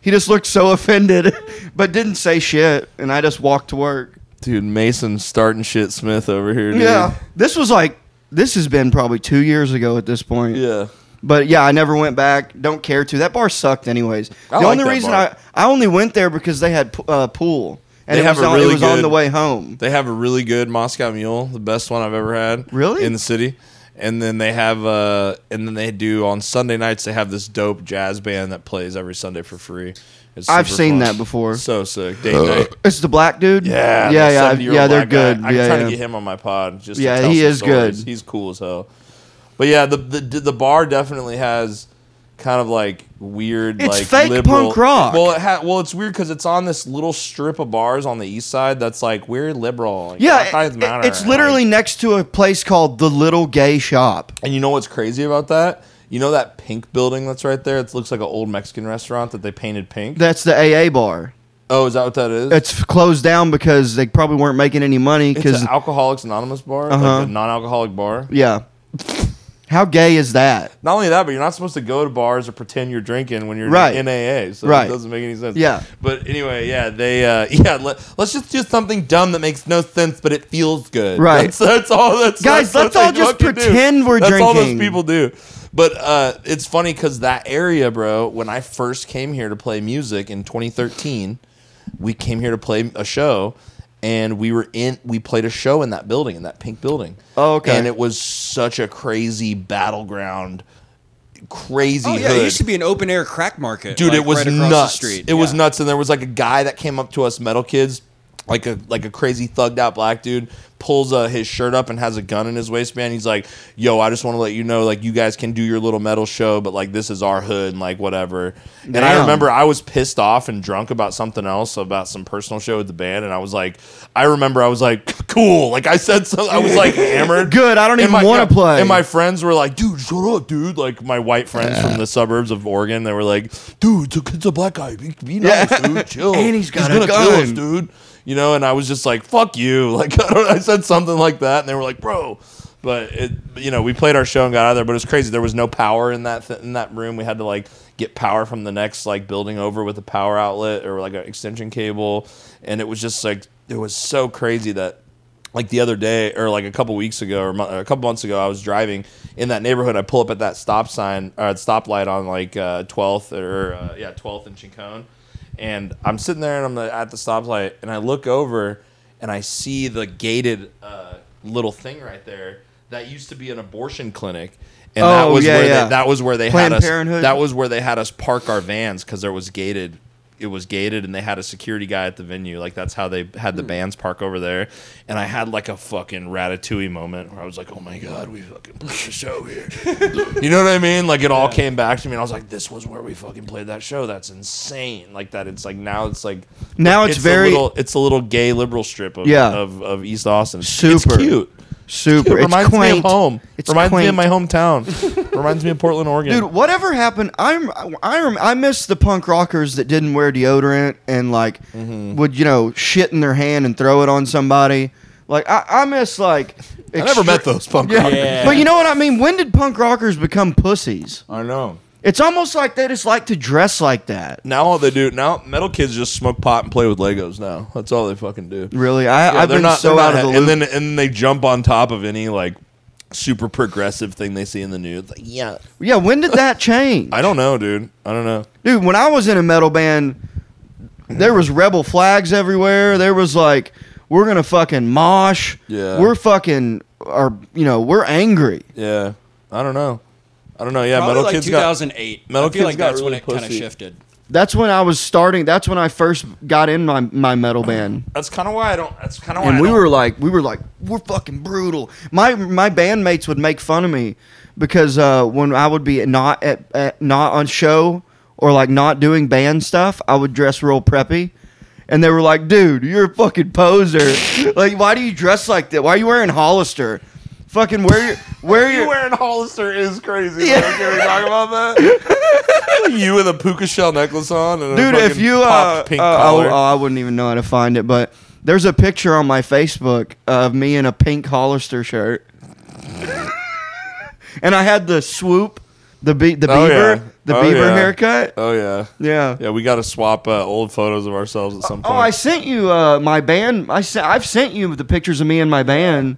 he just looked so offended, but didn't say shit. And I just walked to work. Dude, Mason starting shit Smith over here, dude. Yeah, this has been probably 2 years ago at this point. Yeah. But yeah, I never went back. Don't care to. That bar sucked anyways. I The like only that reason bar. I only went there because they had pool. And They it have was, a on, really it was on good- the way home. They have a really good Moscow Mule, the best one I've ever had. Really? In the city. And then they have and then they do on Sunday nights they have this dope jazz band that plays every Sunday for free. It's I've super seen fun. that before. So sick. Date night. It's the black dude? Yeah, Yeah, the yeah. 70-year-old Yeah, they're black guy. good. I'm Yeah, trying yeah. to get him on my pod. Just Yeah, to tell he some is stories. good. He's cool as hell. But yeah, the bar definitely has kind of like weird, It's like fake liberal, punk rock. Well, it's weird because it's on this little strip of bars on the east side that's like we're liberal. Like, Yeah, Black Lives Matter. it's literally Like, next to a place called the Little Gay Shop. and you know what's crazy about that? You know that pink building that's right there? It looks like an old Mexican restaurant that they painted pink. That's the AA bar. Oh, is that what that is? It's closed down because they probably weren't making any money. It's Because an Alcoholics Anonymous bar, Uh-huh. like a non-alcoholic bar. yeah, how gay is that? Not only that, but you're not supposed to go to bars or pretend you're drinking when you're Right. in AA. So Right. it doesn't make any sense. Yeah. But anyway, yeah, let's just do something dumb that makes no sense, but it feels good. Right. That's all. Guys, what let's all they just fucking do. pretend we're That's all those drinking. people do. But it's funny because that area, bro, when I first came here to play music in 2013, we came here to play a show. And we played a show in that building, in that pink building. Oh, okay. And it was such a crazy battleground, crazy Oh yeah, hood. it used to be an open air crack market, Dude, like, it was right across nuts. the street. It was nuts, and there was like a guy that came up to us, metal kids, like a crazy thugged out black dude, pulls his shirt up and has a gun in his waistband. He's like, yo, I just want to let you know, like, you guys can do your little metal show, but like this is our hood and like whatever. And I remember I was pissed off and drunk about something else, about some personal show with the band, and I was like, cool. Like I said something, I was like hammered. Good, I don't even want to play. And my friends were like, dude, shut up, dude. Like my white friends from the suburbs of Oregon, they were like, dude, it's a black guy. Be nice, dude. Chill. And he's got a gonna gun. kill us, dude. You know, and I was just like, fuck you. Like I said something like that, and they were like, bro. But we played our show and got out of there, but it was crazy. There was no power in that room. We had to like get power from the next like building over with a power outlet or like an extension cable, and it was just like, it was so crazy that like the other day or like a couple weeks ago or a couple months ago, I was driving in that neighborhood. I pull up at that stoplight on like 12th or 12th and Chicone, and I'm sitting there and I'm at the stoplight, and I look over and I see the gated little thing right there that used to be an abortion clinic. And that was where they Planned had us. Parenthood? That was where they had us park our vans because there was gated. It was gated, and they had a security guy at the venue. Like that's how they had the bands park over there. And I had like a fucking Ratatouille moment where I was like, "Oh my god, we fucking played the show here." You know what I mean? Like it all came back to me, and I was like, "This was where we fucking played that show. That's insane." Like that. It's like now it's a little gay liberal strip of East Austin. Super. It's cute. Super. It reminds me of home. It's reminds me quaint. of my hometown. Reminds me of Portland, Oregon. Dude, whatever happened? I miss the punk rockers that didn't wear deodorant and like would shit in their hand and throw it on somebody. Like I miss like. I never met those punk rockers. Yeah. But you know what I mean? When did punk rockers become pussies? I know. It's almost like they just like to dress like that. Now all they do metal kids just smoke pot and play with Legos now. That's all they fucking do. Really, I've been so out of the loop. And then they jump on top of any like super progressive thing they see in the news. Like, yeah. When did that change? I don't know, dude. I don't know. Dude, when I was in a metal band, there was rebel flags everywhere. There was like, we're gonna fucking mosh. Yeah. We're fucking, we're angry. Yeah. I don't know. Yeah, Probably metal like kids 2008. Metal I feel kids like got that's when really it kind of pussy. shifted. That's when I was starting. That's when I first got in my metal band. That's kind of why I don't. That's kind of why. And we were like, we're fucking brutal. My bandmates would make fun of me because when I would be not on show or like not doing band stuff, I would dress real preppy. And they were like, dude, you're a fucking poser. Like, why do you dress like that? Why are you wearing Hollister? Fucking you wearing Hollister is crazy. Yeah. Can we talk about that? You with a puka shell necklace on, and dude. If you pink collar. I wouldn't even know how to find it, but there's a picture on my Facebook of me in a pink Hollister shirt, and I had the swoop, the Bieber haircut. Oh yeah, yeah. We got to swap old photos of ourselves at some point. Oh, I sent you my band. I've sent you the pictures of me and my band.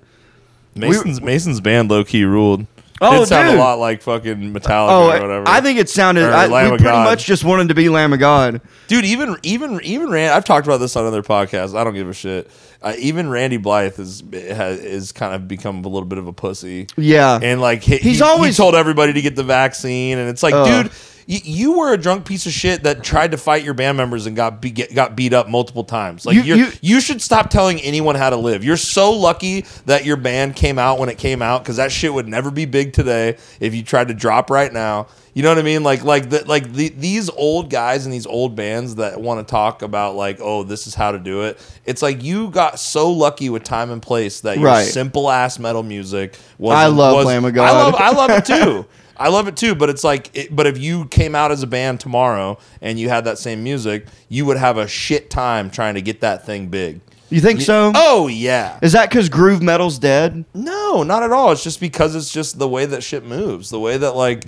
Mason's band low key ruled. Oh, it sounded dude. a lot like fucking Metallica or whatever. I think it sounded. Lamb We of pretty God. much just wanted to be Lamb of God, dude. Even Randy. I've talked about this on other podcasts. I don't give a shit. Even Randy Blythe is kind of become a little bit of a pussy. Yeah, and like he told everybody to get the vaccine, and it's like, dude. You were a drunk piece of shit that tried to fight your band members and got beat up multiple times. Like you should stop telling anyone how to live. You're so lucky that your band came out when it came out, because that shit would never be big today if you tried to drop right now. You know what I mean? These old guys and these old bands that want to talk about like, oh, this is how to do it. It's like you got so lucky with time and place that your simple ass metal music was. I love Lamb of God. I love it too. I love it too, but it's like, but if you came out as a band tomorrow and you had that same music, you would have a shit time trying to get that thing big. You think so? Oh yeah. Is that because groove metal's dead? No, not at all. It's just because it's just the way that shit moves, the way that like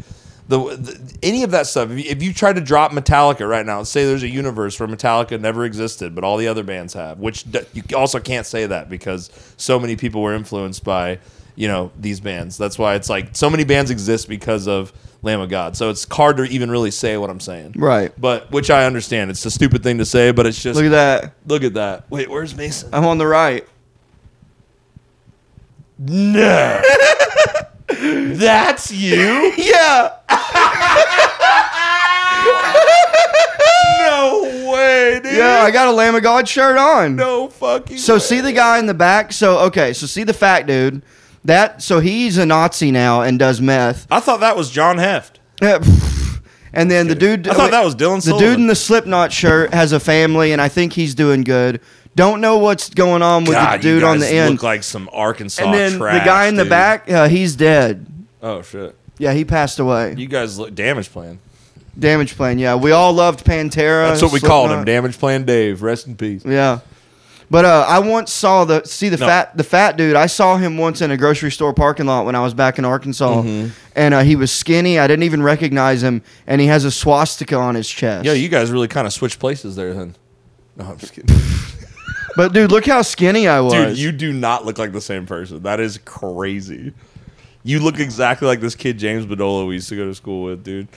any of that stuff. If you try to drop Metallica right now, say there's a universe where Metallica never existed, but all the other bands have, which you also can't say that because so many people were influenced by. These bands. That's why it's like so many bands exist because of Lamb of God. So it's hard to even really say what I'm saying. Right. But which I understand. It's a stupid thing to say, but it's just Look at that. Look at that. Wait, where's Mason? I'm on the right. No. That's you? Yeah. No way, dude. Yeah, I got a Lamb of God shirt on. No fucking. So way. see the guy in the back. So see the fat dude. So he's a Nazi now and does meth. I thought that was John Heft. And then the dude. I thought that was Dylan The Sullivan. dude in the Slipknot shirt has a family, and I think he's doing good. Don't know what's going on with God, the dude you guys on the end. look like some Arkansas And then trash, the guy in the dude. back, he's dead. Oh shit! Yeah, he passed away. You guys look Damage Plan. Damage Plan. Yeah, we all loved Pantera. That's what we called him. Slipknot. Damage Plan Dave. Rest in peace. Yeah. But I once saw the fat dude. I saw him once in a grocery store parking lot when I was back in Arkansas, and he was skinny. I didn't even recognize him, and he has a swastika on his chest. Yeah, you guys really kind of switched places there then. No, I'm just kidding. But dude, look how skinny I was. Dude, you do not look like the same person. That is crazy. You look exactly like this kid James Bedolla we used to go to school with, dude.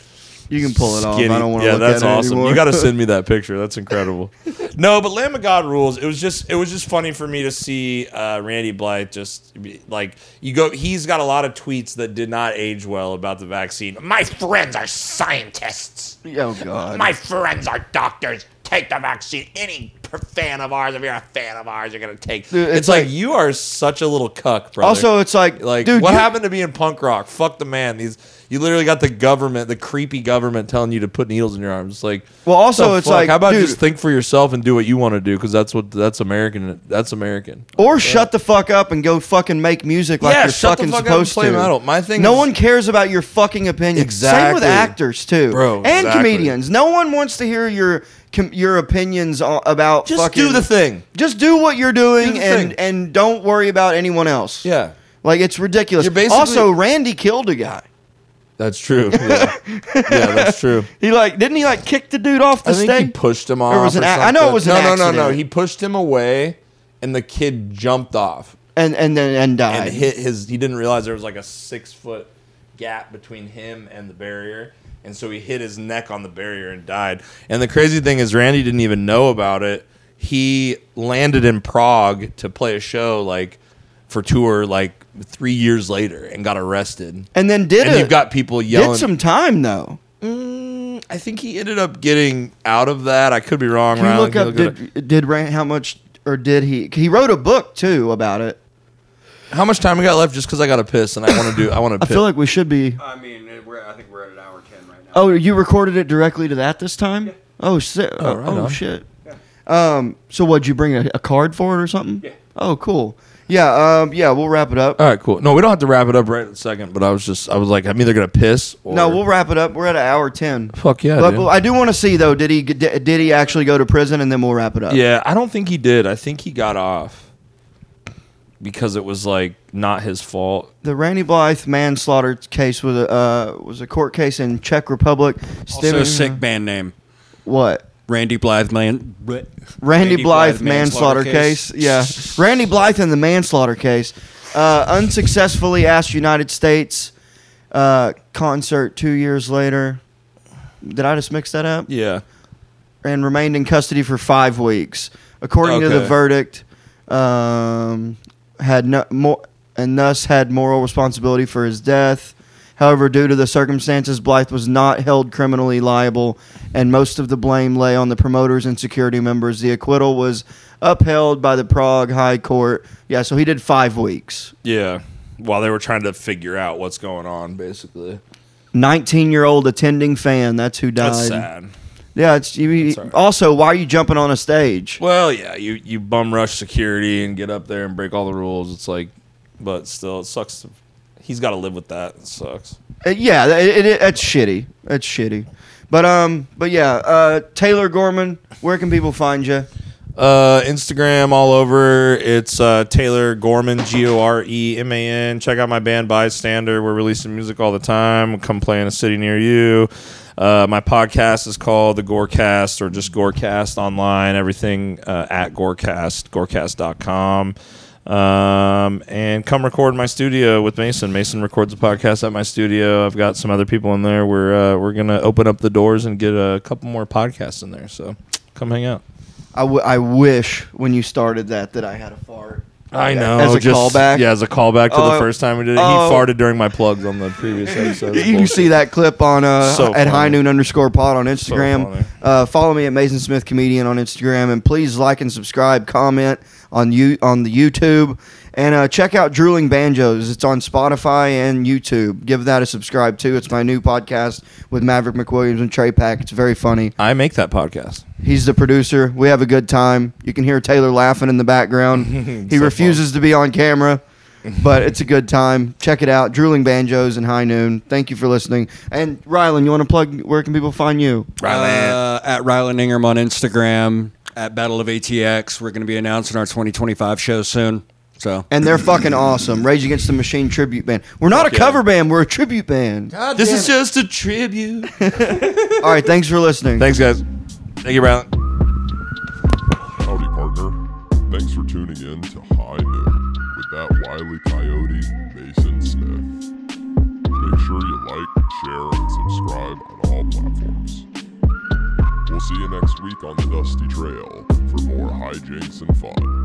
You can pull it off. I Skinny. don't want to Yeah, look that's at it awesome. anymore. You got to send me that picture. That's incredible. No, but Lamb of God rules. It was just funny for me to see Randy Blythe just like he's got a lot of tweets that did not age well about the vaccine. My friends are scientists. Oh God. My friends are doctors. Take the vaccine. Any fan of ours, if you're a fan of ours, you're going to take. Dude, It's like you are such a little cuck, brother. Also, it's like, dude, what happened to being punk rock? Fuck the man. You literally got the government, the creepy government, telling you to put needles in your arms. It's like, Well, also, the it's fuck? like, how about dude, just think for yourself and do what you want to do? Because that's American. That's American. Or shut the fuck up and go fucking make music like Yeah, you're shut the fucking fuck up supposed and play to. metal. My thing no is- one cares about your fucking opinion. Same with Exactly. actors too, Bro, and exactly. comedians. No one wants to hear your opinions about Just fucking. do the thing. Just do what you're doing Do the thing. and don't worry about anyone else. Yeah, Like it's ridiculous. You're basically- Also, Randy killed a guy. that's true. Yeah, that's true. Didn't he kick the dude off the I think stage? he pushed him off. Or was it or I know it was something. an No. accident. He pushed him away, and the kid jumped off. and died. And hit his. He didn't realize there was like a 6-foot gap between him and the barrier, and so he hit his neck on the barrier and died. And the crazy thing is, Randy didn't even know about it. He landed in Prague to play a show for tour 3 years later and got arrested. And then And you've got people yelling. did some time though. I think he ended up getting out of that. I could be wrong. Can you Ryan. look up did Rand how much or did he wrote a book too about it? How much time we got left? Just because I got to piss and I want to I feel like we should be. I mean, I think we're at an hour 10 right now. Oh, you recorded it directly to that this time? Yeah. Oh shit! Oh, right on. Shit! So what'd you bring a card for it or something? Yeah. Oh, cool. Yeah. We'll wrap it up. All right, cool. No, we don't have to wrap it up right in a second. But I was like, I'm either gonna piss or No, we'll wrap it up. We're at an hour 10. Fuck yeah, But dude. I do want to see though. Did he actually go to prison? And then we'll wrap it up. Yeah, I don't think he did. I think he got off because it was not his fault. The Randy Blythe manslaughter case was a court case in Czech Republic. Also a sick band name. What? Randy Blythe Randy Blythe manslaughter case. Yeah. Randy Blythe in the manslaughter case. Unsuccessfully asked United States concert 2 years later. Did I just mix that up? Yeah. And remained in custody for 5 weeks. According to the Okay. verdict, had no more and thus had moral responsibility for his death. However, due to the circumstances, Blythe was not held criminally liable, and most of the blame lay on the promoters and security members. The acquittal was upheld by the Prague High Court. Yeah, so he did 5 weeks. Yeah. While they were trying to figure out what's going on, basically. 19-year-old attending fan. That's who died. That's sad. Yeah, all right. Also, why are you jumping on a stage? Well, yeah, you bum rush security and get up there and break all the rules. It's but still, it sucks. He's got to live with that. It sucks. Yeah, it's shitty. It's shitty. But yeah, Taylor Goreman, where can people find you? Instagram all over. It's Taylor Goreman, Goreman. Check out my band Bystander. We're releasing music all the time. Come play in a city near you. My podcast is called The Gorecast or just Gorecast online. Everything at Gorecast, gorecast.com. And come record in my studio with Mason. Mason records a podcast at my studio. I've got some other people in there. We're gonna open up the doors and get a couple more podcasts in there. So come hang out. I wish when you started that I had a fart. I know. As a callback? Yeah, as a callback to the Oh, first time we did it. He farted during my plugs on the previous episode. You can see that clip on So at funny. highnoon_pod on Instagram. Follow me at Mason Smith Comedian on Instagram, and please like and subscribe, comment on the YouTube, and check out Drooling Banjos. It's on Spotify and YouTube. Give that a subscribe too. It's my new podcast with Maverick McWilliams and Trey Pack. It's very funny. I make that podcast. He's the producer. We have a good time. You can hear Taylor laughing in the background. He So refuses to be on camera, but it's a good time. Check it out. Drooling Banjos and High Noon. Thank you for listening. And Rylan, you want to plug? Where can people find you? At Rylan Ingram on Instagram. At Battle of ATX. We're going to be announcing our 2025 show soon. So. And they're fucking awesome. Rage Against the Machine tribute band. We're not a cover band. We're a tribute band. This is just a tribute. All right. Thanks for listening. Thanks, guys. Thank you, Brian. Howdy, partner. Thanks for tuning in to High Noon with that wily coyote, Mason Smith. Make sure you like, share, and subscribe on all platforms. We'll see you next week on the Dusty Trail for more hijinks and fun.